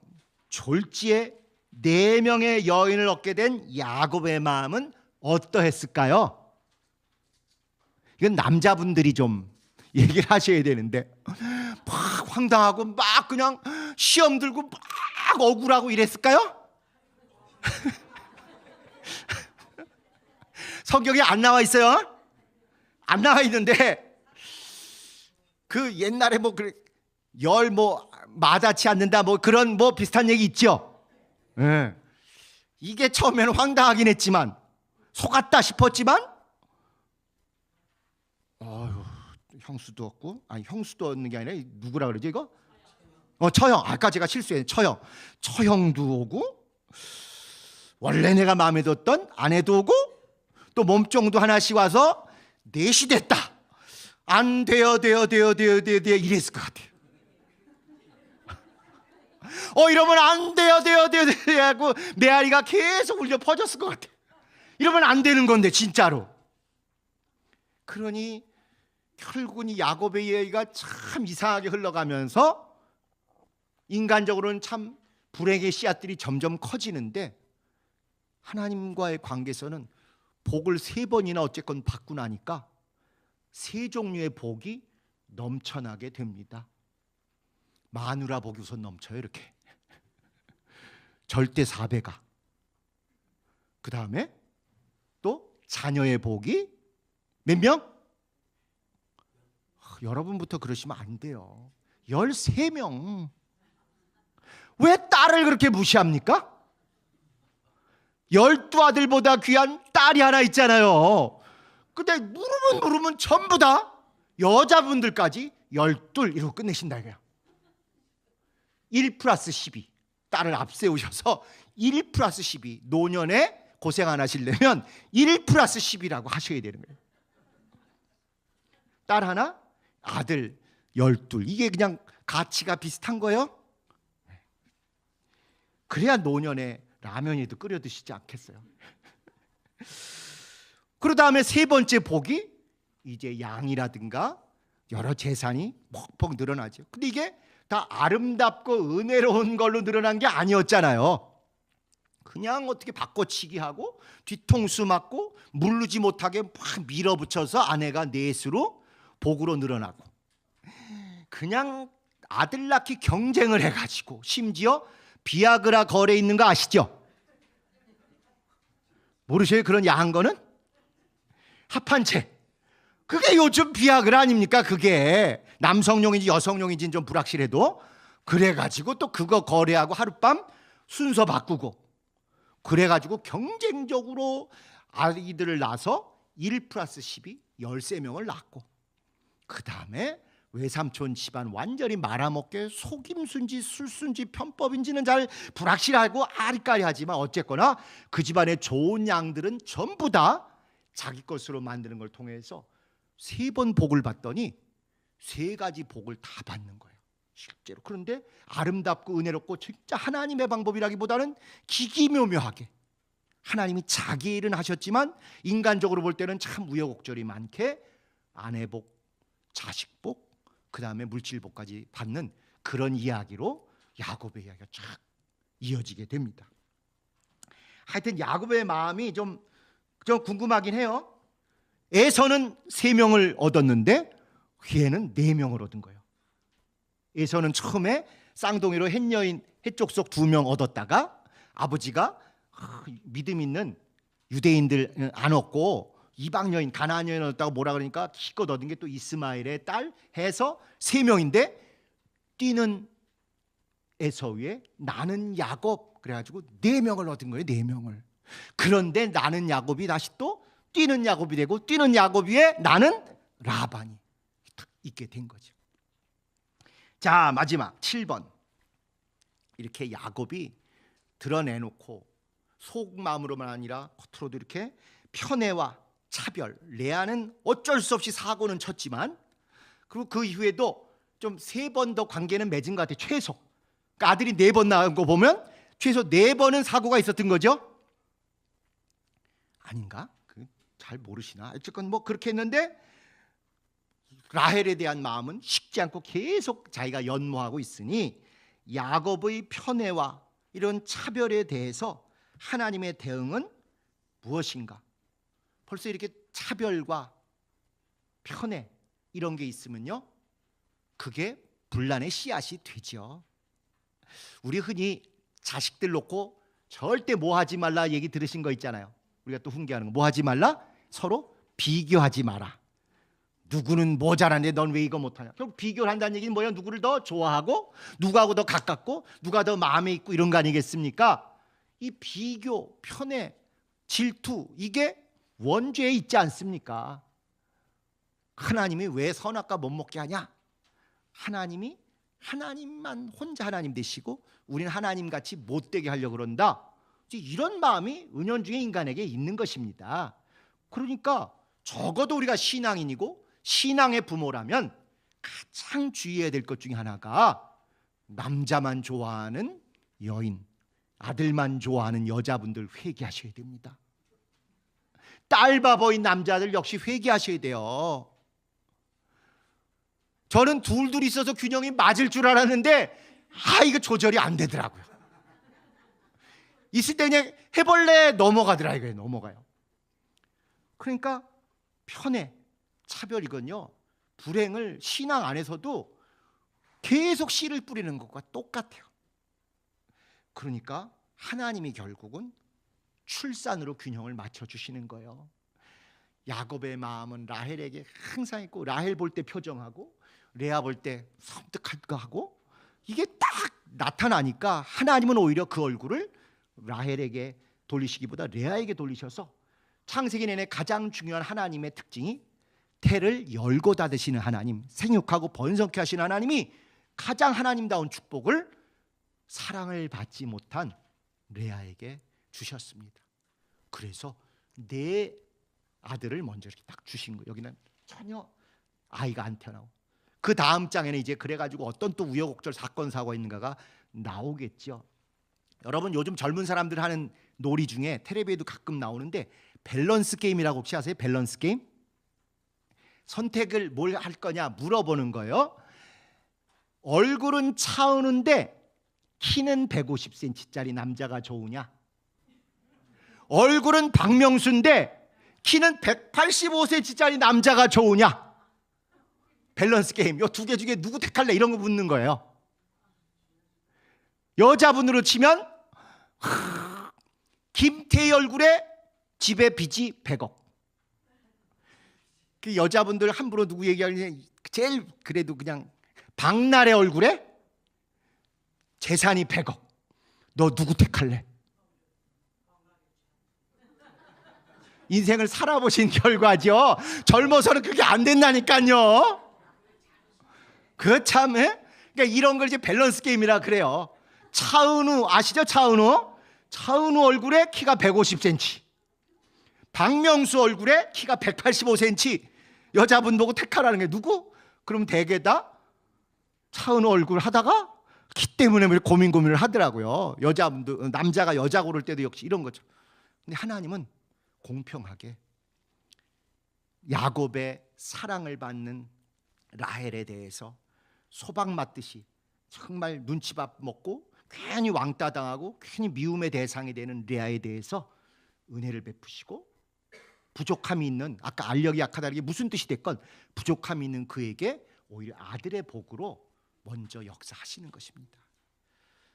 졸지에 4명의 여인을 얻게 된 야곱의 마음은 어떠했을까요? 이건 남자분들이 좀 얘기를 하셔야 되는데 막 황당하고 막 그냥 시험 들고 막 억울하고 이랬을까요? 성경에 안 나와 있어요. 안 나와 있는데 그 옛날에 뭐 그래 열 뭐 마다치 않는다 뭐 그런 뭐 비슷한 얘기 있죠. 네. 이게 처음에는 황당하긴 했지만 속았다 싶었지만 아유 형수도 없고 아니 형수도 없는 게 아니라 누구라 그러죠 이거? 처형. 아까 제가 실수했네. 처형도 오고 원래 내가 마음에 뒀던 아내도 오고 또 몸종도 하나씩 와서 넷이 됐다. 안 돼요 이랬을 것 같아요. 이러면 안 돼요 하고 메아리가 계속 울려 퍼졌을 것 같아요. 이러면 안 되는 건데 진짜로. 그러니 결국은 이 야곱의 이야기가 참 이상하게 흘러가면서 인간적으로는 참 불행의 씨앗들이 점점 커지는데 하나님과의 관계에서는 복을 3번이나 어쨌건 받고 나니까 3종류의 복이 넘쳐나게 됩니다. 마누라 복이 우선 넘쳐요. 이렇게 절대 4배가. 그 다음에 또 자녀의 복이 몇 명? 여러분부터 그러시면 안 돼요. 13명. 왜 딸을 그렇게 무시합니까? 12아들보다 귀한 딸이 하나 있잖아요. 근데 물으면 전부 다 여자분들까지 12 이러고 끝내신다 이거야. 1 플러스 12 딸을 앞세우셔서 1 플러스 12 노년에 고생 안 하시려면 1 플러스 10이라고 하셔야 되는 거예요. 딸 하나 아들 12 이게 그냥 가치가 비슷한 거예요. 그래야 노년에 라면이도 끓여 드시지 않겠어요. 그 다음에 3번째 복이 이제 양이라든가 여러 재산이 퍽퍽 늘어나죠. 근데 이게 다 아름답고 은혜로운 걸로 늘어난 게 아니었잖아요. 그냥 어떻게 바꿔치기 하고 뒤통수 맞고 물르지 못하게 막 밀어붙여서 아내가 넷으로 복으로 늘어나고 그냥 아들 낳기 경쟁을 해가지고 심지어 비아그라 거래 있는 거 아시죠? 모르셔요? 그런 야한 거는? 합한채. 그게 요즘 비아그라 아닙니까? 그게 남성용인지 여성용인지는 좀 불확실해도 그래가지고 또 그거 거래하고 하룻밤 순서 바꾸고 그래가지고 경쟁적으로 아이들을 낳아서 1 플러스 10이 13명을 낳고 그 다음에 외삼촌 집안 완전히 말아먹게 속임수인지 술수인지 편법인지는 잘 불확실하고 아리까리하지만 어쨌거나 그 집안의 좋은 양들은 전부 다 자기 것으로 만드는 걸 통해서 3번 복을 받더니 3가지 복을 다 받는 거예요. 실제로. 그런데 아름답고 은혜롭고 진짜 하나님의 방법이라기보다는 기기묘묘하게 하나님이 자기 일은 하셨지만 인간적으로 볼 때는 참 우여곡절이 많게 아내복, 자식복, 그 다음에 물질복까지 받는 그런 이야기로 야곱의 이야기가 쫙 이어지게 됩니다. 하여튼 야곱의 마음이 좀 궁금하긴 해요. 에서는 3명을 얻었는데 휘에는 4명을 얻은 거예요. 에서는 처음에 쌍둥이로 헷 여인 헷족속 2명 얻었다가 아버지가 믿음 있는 유대인들 안 얻고 이방 여인 가나안 여인 얻었다고 뭐라 그러니까 기껏 얻은 게 또 이스마엘의 딸 해서 3명인데 뛰는 에서 위에 나는 야곱 그래가지고 4명을 얻은 거예요. 4명을. 그런데 나는 야곱이 다시 또 뛰는 야곱이 되고 뛰는 야곱 위에 나는 라반이 딱 있게 된 거죠. 자, 마지막 7번. 이렇게 야곱이 드러내놓고 속마음으로만 아니라 겉으로도 이렇게 편애와 차별, 레아는 어쩔 수 없이 사고는 쳤지만 그리고 그 이후에도 좀 3번 더 관계는 맺은 것 같아요. 최소. 그러니까 아들이 4번 낳은 거 보면 최소 4번은 사고가 있었던 거죠. 아닌가? 잘 모르시나? 어쨌건 뭐 그렇게 했는데 라헬에 대한 마음은 식지 않고 계속 자기가 연모하고 있으니 야곱의 편애와 이런 차별에 대해서 하나님의 대응은 무엇인가? 벌써 이렇게 차별과 편애 이런 게 있으면요, 그게 분란의 씨앗이 되죠. 우리 흔히 자식들 놓고 절대 뭐 하지 말라 얘기 들으신 거 있잖아요. 우리가 또 훈계하는 거 뭐 하지 말라? 서로 비교하지 마라. 누구는 뭐 잘하는데 넌 왜 이거 못하냐. 결국 비교를 한다는 얘기는 뭐야? 누구를 더 좋아하고 누구하고 더 가깝고 누가 더 마음에 있고 이런 거 아니겠습니까? 이 비교, 편애, 질투 이게 원죄에 있지 않습니까? 하나님이 왜 선악과 못 먹게 하냐? 하나님이 하나님만 혼자 하나님 되시고 우리는 하나님같이 못되게 하려고 그런다. 이런 마음이 은연중에 인간에게 있는 것입니다. 그러니까 적어도 우리가 신앙인이고 신앙의 부모라면 가장 주의해야 될 것 중에 하나가 남자만 좋아하는 여인, 아들만 좋아하는 여자분들 회개하셔야 됩니다. 딸바보인 남자들 역시 회개하셔야 돼요. 저는 둘 있어서 균형이 맞을 줄 알았는데 이거 조절이 안 되더라고요. 있을 때 그냥 해볼래 넘어가더라 이거예요. 넘어가요. 그러니까 편애, 차별이건요, 불행을 신앙 안에서도 계속 씨를 뿌리는 것과 똑같아요. 그러니까 하나님이 결국은 출산으로 균형을 맞춰주시는 거예요. 야곱의 마음은 라헬에게 항상 있고 라헬 볼 때 표정하고 레아 볼 때 섬뜩할까 하고 이게 딱 나타나니까 하나님은 오히려 그 얼굴을 라헬에게 돌리시기보다 레아에게 돌리셔서 창세기 내내 가장 중요한 하나님의 특징이 태를 열고 닫으시는 하나님, 생육하고 번성케 하시는 하나님이 가장 하나님다운 축복을 사랑을 받지 못한 레아에게 주셨습니다. 그래서 내 아들을 먼저 이렇게 딱 주신 거예요. 여기는 전혀 아이가 안 태어나고 그 다음 장에는 이제 그래가지고 어떤 또 우여곡절 사건 사고가 있는가가 나오겠죠. 여러분 요즘 젊은 사람들 하는 놀이 중에 텔레비에도 가끔 나오는데 밸런스 게임이라고 혹시 아세요? 밸런스 게임? 선택을 뭘 할 거냐 물어보는 거예요. 얼굴은 차은우인데 키는 150cm짜리 남자가 좋으냐? 얼굴은 박명수인데 키는 185cm짜리 남자가 좋으냐? 밸런스 게임. 이 두 개 중에 누구 택할래? 이런 거 묻는 거예요. 여자분으로 치면 김태희 얼굴에 집에 빚이 100억. 그 여자분들 함부로 누구 얘기하는 제일 그래도 그냥 박나래 얼굴에 재산이 100억. 너 누구 택할래? 인생을 살아보신 결과죠. 젊어서는 그게 안 된다니까요. 그 참, 그러니까 이런 걸 이제 밸런스 게임이라 그래요. 차은우 아시죠? 차은우 얼굴에 키가 150cm, 박명수 얼굴에 키가 185cm. 여자분 보고 택하라는 게 누구? 그럼 대개다 차은우 얼굴 하다가 키 때문에 고민을 하더라고요. 여자분들, 남자가 여자 고를 때도 역시 이런 거죠. 근데 하나님은 공평하게 야곱의 사랑을 받는 라헬에 대해서 소박 맞듯이 정말 눈치밥 먹고 괜히 왕따 당하고 괜히 미움의 대상이 되는 레아에 대해서 은혜를 베푸시고, 부족함이 있는, 아까 알력이 약하다는 게 무슨 뜻이 됐건 부족함이 있는 그에게 오히려 아들의 복으로 먼저 역사하시는 것입니다.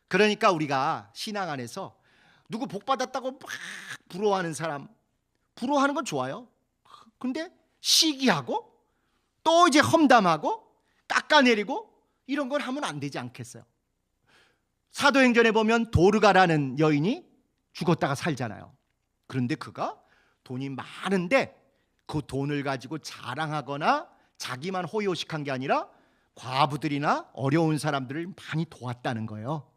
그러니까 우리가 신앙 안에서 누구 복 받았다고 막 부러워하는 사람, 부러워하는 건 좋아요. 근데 시기하고 또 이제 험담하고 깎아내리고 이런 걸 하면 안 되지 않겠어요? 사도행전에 보면 도르가라는 여인이 죽었다가 살잖아요. 그런데 그가 돈이 많은데 그 돈을 가지고 자랑하거나 자기만 호의호식한 게 아니라 과부들이나 어려운 사람들을 많이 도왔다는 거예요.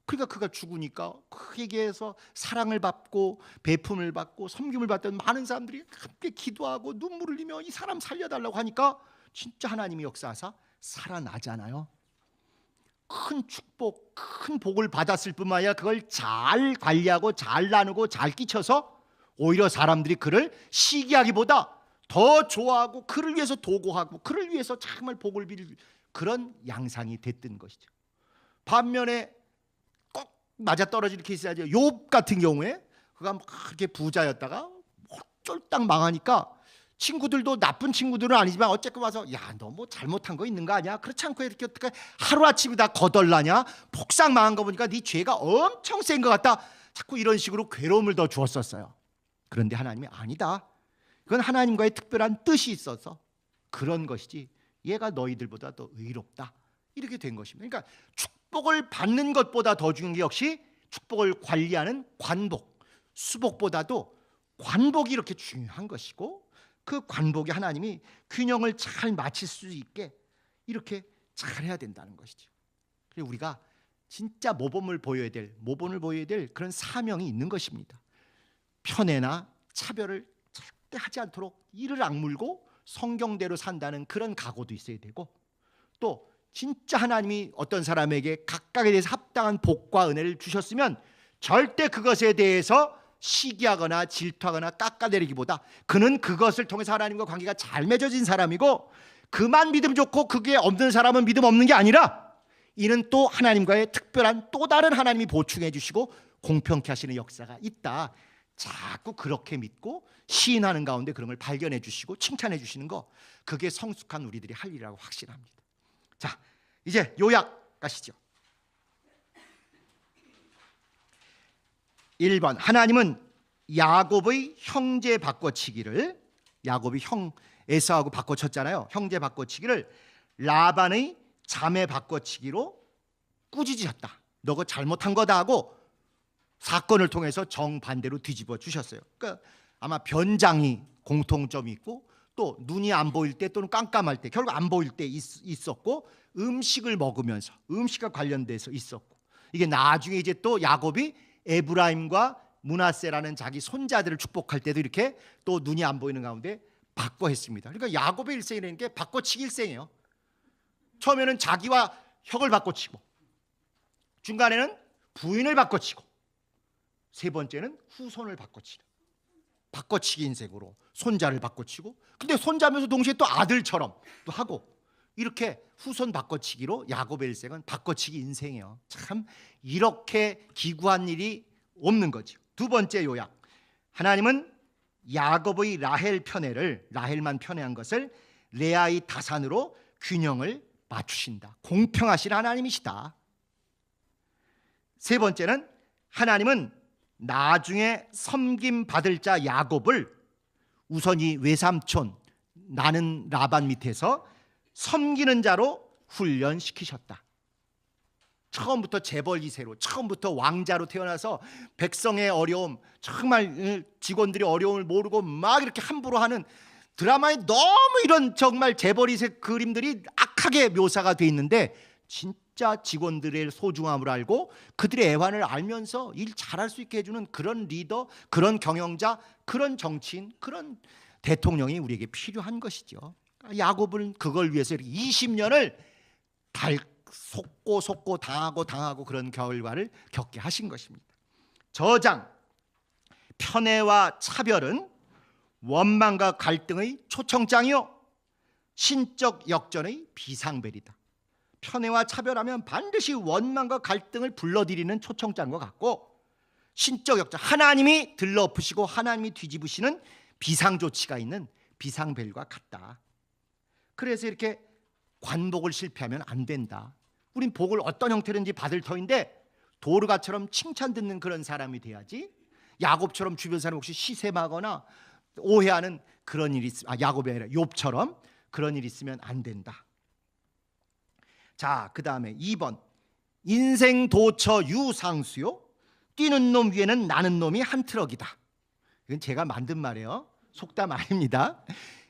그러니까 그가 죽으니까 그에게서 사랑을 받고 베품을 받고 섬김을 받던 많은 사람들이 함께 기도하고 눈물을 흘리며 이 사람 살려달라고 하니까 진짜 하나님이 역사하사 살아나잖아요. 큰 축복, 큰 복을 받았을 뿐만 아니라 그걸 잘 관리하고 잘 나누고 잘 끼쳐서 오히려 사람들이 그를 시기하기보다 더 좋아하고 그를 위해서 도구하고 그를 위해서 정말 복을 빌 그런 양상이 됐던 것이죠. 반면에 꼭 맞아떨어질 케이스죠. 욥 같은 경우에 그가 그렇게 부자였다가 쫄딱 망하니까 친구들도, 나쁜 친구들은 아니지만 어쨌건 와서 야, 너 뭐 잘못한 거 있는 거 아니야? 그렇지 않고 이렇게 어떻게 하루아침에 다 거덜나냐? 폭삭 망한 거 보니까 네 죄가 엄청 센 것 같다. 자꾸 이런 식으로 괴로움을 더 주었었어요. 그런데 하나님이 아니다. 그건 하나님과의 특별한 뜻이 있어서 그런 것이지 얘가 너희들보다 더 의롭다. 이렇게 된 것입니다. 그러니까 축복을 받는 것보다 더 중요한 게 역시 축복을 관리하는 관복, 수복보다도 관복이 이렇게 중요한 것이고, 그 관복이 하나님이 균형을 잘 맞출 수 있게 이렇게 잘 해야 된다는 것이죠. 그래서 우리가 진짜 모범을 보여야 될 그런 사명이 있는 것입니다. 편애나 차별을 절대 하지 않도록 이를 악물고 성경대로 산다는 그런 각오도 있어야 되고, 또 진짜 하나님이 어떤 사람에게 각각에 대해서 합당한 복과 은혜를 주셨으면 절대 그것에 대해서 시기하거나 질투하거나 깎아내리기보다 그는 그것을 통해서 하나님과 관계가 잘 맺어진 사람이고, 그만 믿음 좋고 그게 없는 사람은 믿음 없는 게 아니라 이는 또 하나님과의 특별한 또 다른 하나님이 보충해 주시고 공평케 하시는 역사가 있다. 자꾸 그렇게 믿고 시인하는 가운데 그런 걸 발견해 주시고 칭찬해 주시는 거, 그게 성숙한 우리들이 할 일이라고 확신합니다. 자, 이제 요약 가시죠. 1번, 하나님은 야곱의 형제 바꿔치기를, 야곱이 형 에사하고 바꿔쳤잖아요. 형제 바꿔치기를 라반의 자매 바꿔치기로 꾸짖으셨다. 너 그거 잘못한 거다 하고 사건을 통해서 정반대로 뒤집어 주셨어요. 그러니까 아마 변장이 공통점이 있고, 또 눈이 안 보일 때 또는 깜깜할 때, 결국 안 보일 때 있었고, 음식을 먹으면서 음식과 관련돼서 있었고, 이게 나중에 이제 또 야곱이 에브라임과 므낫세라는 자기 손자들을 축복할 때도 이렇게 또 눈이 안 보이는 가운데 바꿔했습니다. 그러니까 야곱의 일생이라는 게 바꿔치기 일생이에요. 처음에는 자기와 혁을 바꿔치고, 중간에는 부인을 바꿔치고, 세 번째는 후손을 바꿔치기. 바꿔치기 인생으로 손자를 바꿔치고, 근데 손자면서 동시에 또 아들처럼 또 하고, 이렇게 후손 바꿔치기로 야곱의 일생은 바꿔치기 인생이에요. 참 이렇게 기구한 일이 없는 거죠. 두 번째 요약, 하나님은 야곱의 라헬만 편애한 것을 레아의 다산으로 균형을 맞추신다. 공평하신 하나님이시다. 세 번째는 하나님은 나중에 섬김 받을 자 야곱을 우선 이 외삼촌 나는 라반 밑에서 섬기는 자로 훈련시키셨다. 처음부터 재벌 2세로, 처음부터 왕자로 태어나서 백성의 어려움, 정말 직원들이 어려움을 모르고 막 이렇게 함부로 하는 드라마에 너무 이런 정말 재벌 2세 그림들이 악하게 묘사가 돼 있는데, 진짜 직원들의 소중함을 알고 그들의 애환을 알면서 일 잘할 수 있게 해주는 그런 리더, 그런 경영자, 그런 정치인, 그런 대통령이 우리에게 필요한 것이죠. 야곱은 그걸 위해서 20년을 속고 당하고 그런 결과를 겪게 하신 것입니다. 저장, 편애와 차별은 원망과 갈등의 초청장이요 신적 역전의 비상벨이다. 편애와 차별하면 반드시 원망과 갈등을 불러들이는 초청장과 같고, 신적 역전, 하나님이 들러엎으시고 하나님이 뒤집으시는 비상조치가 있는 비상벨과 같다. 그래서 이렇게 관복을 실패하면 안 된다. 우린 복을 어떤 형태든지 받을 터인데 도르가처럼 칭찬 듣는 그런 사람이 돼야지, 야곱처럼 주변 사람 혹시 시샘하거나 오해하는 그런 일이 있으면, 야곱이 아니라 욥처럼 그런 일이 있으면 안 된다. 자, 그 다음에 2번, 인생 도처 유상수요 뛰는 놈 위에는 나는 놈이 한 트럭이다. 이건 제가 만든 말이에요. 속담 아닙니다.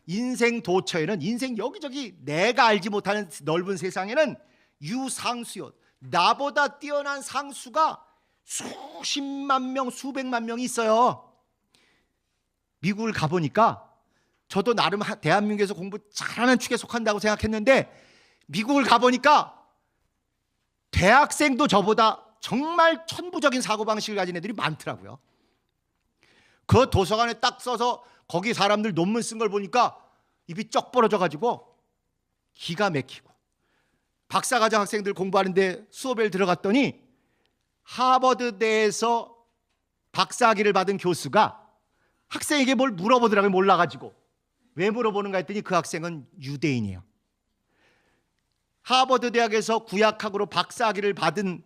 인생 도처에는, 인생 여기저기 내가 알지 못하는 넓은 세상에는 유상수요, 나보다 뛰어난 상수가 수십만 명, 수백만 명이 있어요. 미국을 가보니까 저도 나름 대한민국에서 공부 잘하는 축에 속한다고 생각했는데, 미국을 가보니까 대학생도 저보다 정말 천부적인 사고방식을 가진 애들이 많더라고요. 그 도서관에 딱 써서 거기 사람들 논문 쓴 걸 보니까 입이 쩍 벌어져가지고 기가 막히고, 박사과정 학생들 공부하는데 수업에 들어갔더니 하버드대에서 박사학위를 받은 교수가 학생에게 뭘 물어보더라고요. 몰라가지고. 왜 물어보는가 했더니 그 학생은 유대인이에요. 하버드 대학에서 구약학으로 박사학위를 받은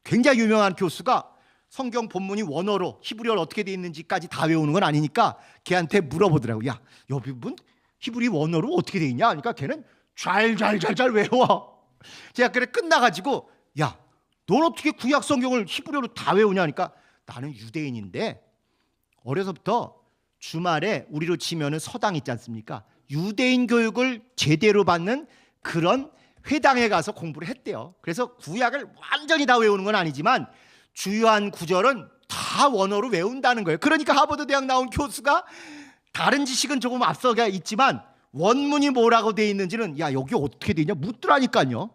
굉장히 유명한 교수가 성경 본문이 원어로 히브리어로 어떻게 되어 있는지까지 다 외우는 건 아니니까 걔한테 물어보더라고요. 야, 여러분 히브리 원어로 어떻게 되어 있냐? 그러니까 걔는 잘 외워. 제가 그래 끝나가지고, 야, 넌 어떻게 구약 성경을 히브리어로 다 외우냐? 하니까 나는 유대인인데 어려서부터 주말에 우리로 치면은 서당 있지 않습니까? 유대인 교육을 제대로 받는 그런 회당에 가서 공부를 했대요. 그래서 구약을 완전히 다 외우는 건 아니지만 주요한 구절은 다 원어로 외운다는 거예요. 그러니까 하버드 대학 나온 교수가 다른 지식은 조금 앞서가 있지만 원문이 뭐라고 돼 있는지는, 야, 여기 어떻게 돼 있냐 묻더라니까요.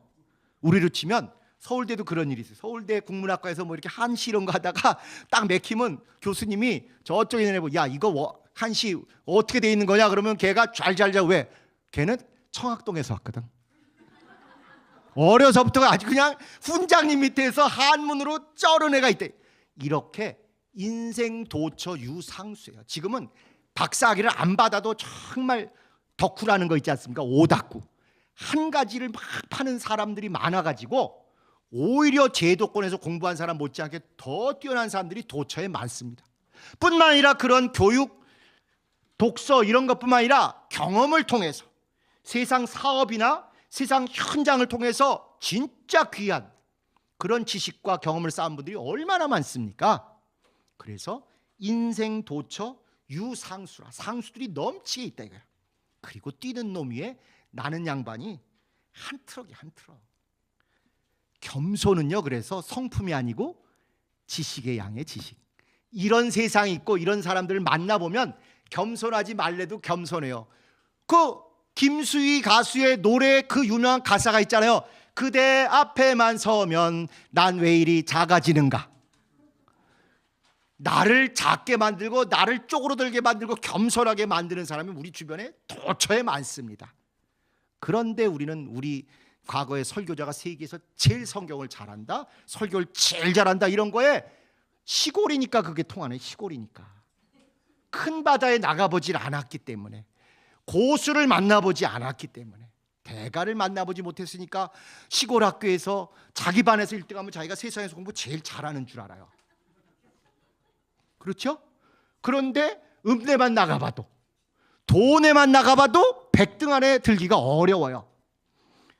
우리로 치면 서울대도 그런 일이 있어요. 서울대 국문학과에서 뭐 이렇게 한시 이런 거 하다가 딱 맥히면 교수님이 저쪽에 내고, 야, 이거 한시 어떻게 돼 있는 거냐? 그러면 걔가 잘 왜? 걔는 청학동에서 왔거든. 어려서부터 아주 그냥 훈장님 밑에서 한문으로 쩔은 애가 있대. 이렇게 인생 도처 유상수예요. 지금은 박사학위를 안 받아도 정말 덕후라는 거 있지 않습니까? 오닥구. 한 가지를 막 파는 사람들이 많아가지고 오히려 제도권에서 공부한 사람 못지않게 더 뛰어난 사람들이 도처에 많습니다. 뿐만 아니라 그런 교육, 독서 이런 것뿐만 아니라 경험을 통해서 세상 사업이나 세상 현장을 통해서 진짜 귀한 그런 지식과 경험을 쌓은 분들이 얼마나 많습니까? 그래서 인생 도처 유상수라, 상수들이 넘치게 있다 이거야. 그리고 뛰는 놈 위에 나는 양반이 한 트럭이야, 한 트럭. 겸손은요, 그래서 성품이 아니고 지식의 양의 지식. 이런 세상이 있고 이런 사람들을 만나보면 겸손하지 말래도 겸손해요. 그 김수희 가수의 노래 그 유명한 가사가 있잖아요. 그대 앞에만 서면 난 왜 이리 작아지는가. 나를 작게 만들고 나를 쪼그러들게 만들고 겸손하게 만드는 사람이 우리 주변에 도처에 많습니다. 그런데 우리는 우리 과거의 설교자가 세계에서 제일 성경을 잘한다, 설교를 제일 잘한다 이런 거에 시골이니까 그게 통하네. 시골이니까 큰 바다에 나가보질 않았기 때문에, 고수를 만나보지 않았기 때문에, 대가를 만나보지 못했으니까 시골 학교에서 자기 반에서 1등하면 자기가 세상에서 공부 제일 잘하는 줄 알아요. 그렇죠? 그런데 읍내만 나가봐도, 도내만 나가봐도 100등 안에 들기가 어려워요.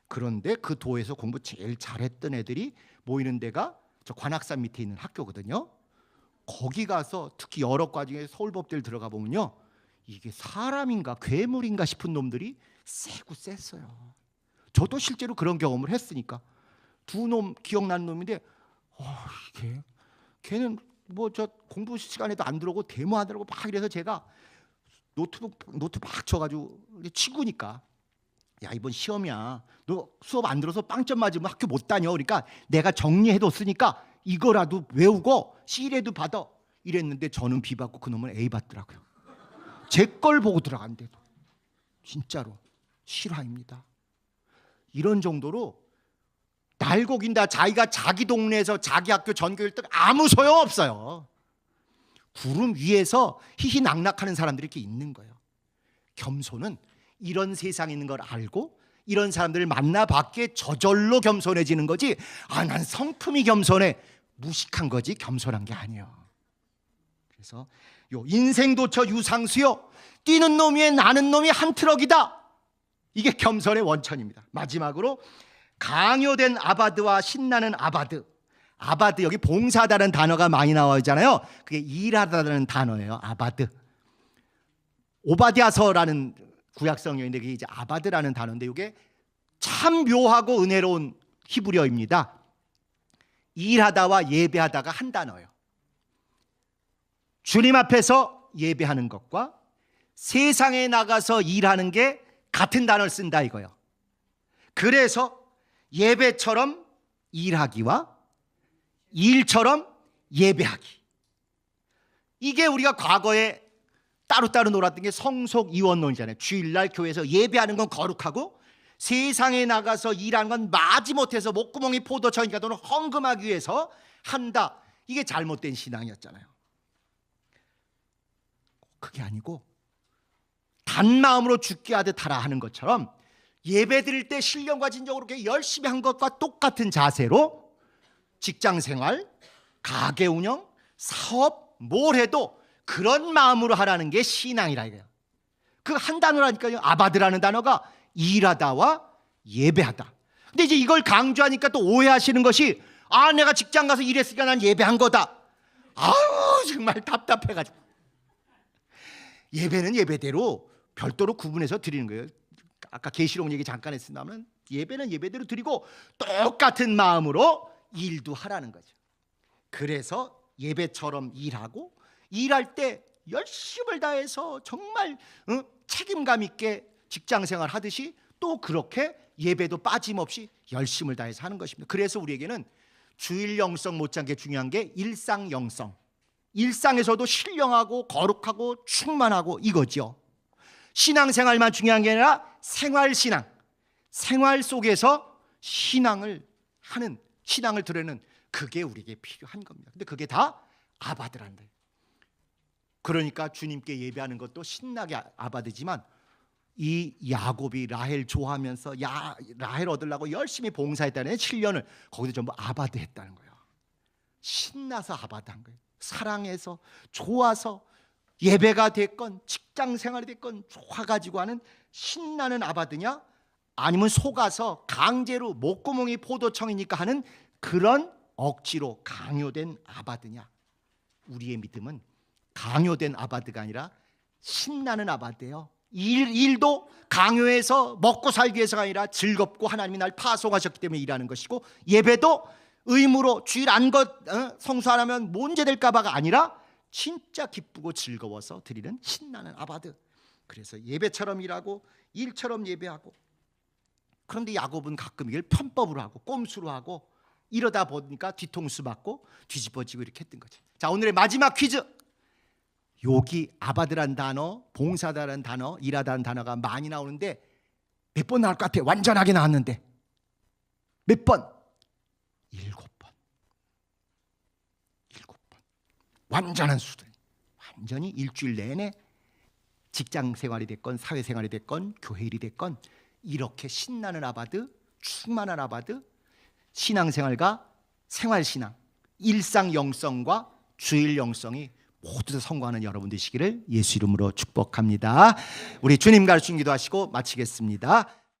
그런데 그 도에서 공부 제일 잘했던 애들이 모이는 데가 저 관악산 밑에 있는 학교거든요. 거기 가서 특히 여러 과중에 서울법대를 들어가 보면요, 이게 사람인가 괴물인가 싶은 놈들이 세고 셌어요. 저도 실제로 그런 경험을 했으니까. 두 놈 기억나는 놈인데, 걔는 뭐 저 공부 시간에도 안 들어오고 데모 안 들어오고 막 이래서 제가 노트 막 쳐가지고 치구니까, 야, 이번 시험이야, 너 수업 안 들어서 빵점 맞으면 학교 못 다녀. 그러니까 내가 정리해뒀으니까 이거라도 외우고 C라도 받아. 이랬는데 저는 B 받고 그놈은 A 받더라고요. 제 걸 보고 들어간대도. 진짜로 실화입니다. 이런 정도로 날고긴다. 자기가 자기 동네에서 자기 학교 전교 1등 아무 소용없어요. 구름 위에서 희희낙낙하는 사람들이 이렇게 있는 거예요. 겸손은 이런 세상에 있는 걸 알고 이런 사람들을 만나봤기에 저절로 겸손해지는 거지. 난 성품이 겸손해. 무식한 거지 겸손한 게 아니에요. 그래서 요 인생도처 유상수요, 뛰는 놈 위에 나는 놈이 한 트럭이다. 이게 겸손의 원천입니다. 마지막으로 강요된 아바드와 신나는 아바드. 아바드, 여기 봉사하다는 단어가 많이 나오잖아요. 그게 일하다는 단어예요. 아바드. 오바댜서라는 구약 성경인데 그게 이제 아바드라는 단어인데 이게 참 묘하고 은혜로운 히브리어입니다. 일하다와 예배하다가 한 단어예요. 주님 앞에서 예배하는 것과 세상에 나가서 일하는 게 같은 단어를 쓴다 이거예요. 그래서 예배처럼 일하기와 일처럼 예배하기, 이게 우리가 과거에 따로따로 놀았던 게 성속 이원론이잖아요. 주일날 교회에서 예배하는 건 거룩하고 세상에 나가서 일하는 건 마지못해서 목구멍이 포도청이니까 또는 헌금하기 위해서 한다. 이게 잘못된 신앙이었잖아요. 그게 아니고 단마음으로 죽게 하듯 하라 하는 것처럼 예배 드릴 때 신령과 진정으로 그렇게 열심히 한 것과 똑같은 자세로 직장생활, 가게 운영, 사업 뭘 해도 그런 마음으로 하라는 게 신앙이라 이거예요. 그 한 단어라니까요. 아바드라는 단어가 일하다와 예배하다. 근데 이제 이걸 강조하니까 또 오해하시는 것이 내가 직장 가서 일했으니까 난 예배한 거다. 정말 답답해가지고. 예배는 예배대로 별도로 구분해서 드리는 거예요. 아까 계시록 얘기 잠깐 했습니다만 예배는 예배대로 드리고 똑같은 마음으로 일도 하라는 거죠. 그래서 예배처럼 일하고 일할 때 열심을 다해서 정말 책임감 있게 직장생활 하듯이 또 그렇게 예배도 빠짐없이 열심을 다해서 하는 것입니다. 그래서 우리에게는 주일 영성 못지않게 중요한 게 일상 영성. 일상에서도 신령하고 거룩하고 충만하고 이거죠. 신앙생활만 중요한 게 아니라 생활신앙, 생활 속에서 신앙을 하는, 신앙을 드러내는 그게 우리에게 필요한 겁니다. 근데 그게 다 아바드라는 거예요. 그러니까 주님께 예배하는 것도 신나게 아바드지만 이 야곱이 라헬 좋아하면서 라헬 얻으려고 열심히 봉사했다는 7년을 거기도 전부 아바드했다는 거예요. 신나서 아바드한 거예요. 사랑해서 좋아서 예배가 됐건 직장생활이 됐건 좋아가지고 하는 신나는 아바드냐, 아니면 속아서 강제로 목구멍이 포도청이니까 하는 그런 억지로 강요된 아바드냐. 우리의 믿음은 강요된 아바드가 아니라 신나는 아바드예요. 일도 강요해서 먹고 살기 위해서가 아니라 즐겁고 하나님이 날 파송하셨기 때문에 일하는 것이고, 예배도 의무로 주일 안 성수 안 하면 문제 될까 봐가 아니라 진짜 기쁘고 즐거워서 드리는 신나는 아바드. 그래서 예배처럼 일하고 일처럼 예배하고. 그런데 야곱은 가끔 이걸 편법으로 하고 꼼수로 하고 이러다 보니까 뒤통수 맞고 뒤집어지고 이렇게 했던 거죠. 자, 오늘의 마지막 퀴즈. 여기 아바드란 단어, 봉사다라는 단어, 일하다는 단어가 많이 나오는데 몇 번 나올 것 같아요? 완전하게 나왔는데 몇 번? 7번. 7번. 완전한 수준. 완전히 일주일 내내 직장 생활이 됐건 사회 생활이 됐건 교회 일이 됐건 이렇게 신나는 아바드, 충만한 아바드, 신앙생활과 생활신앙, 일상 영성과 주일 영성이 모두 다 성공하는 여러분 되시기를 예수 이름으로 축복합니다. 우리 주님 가르치신 기도하시고 마치겠습니다.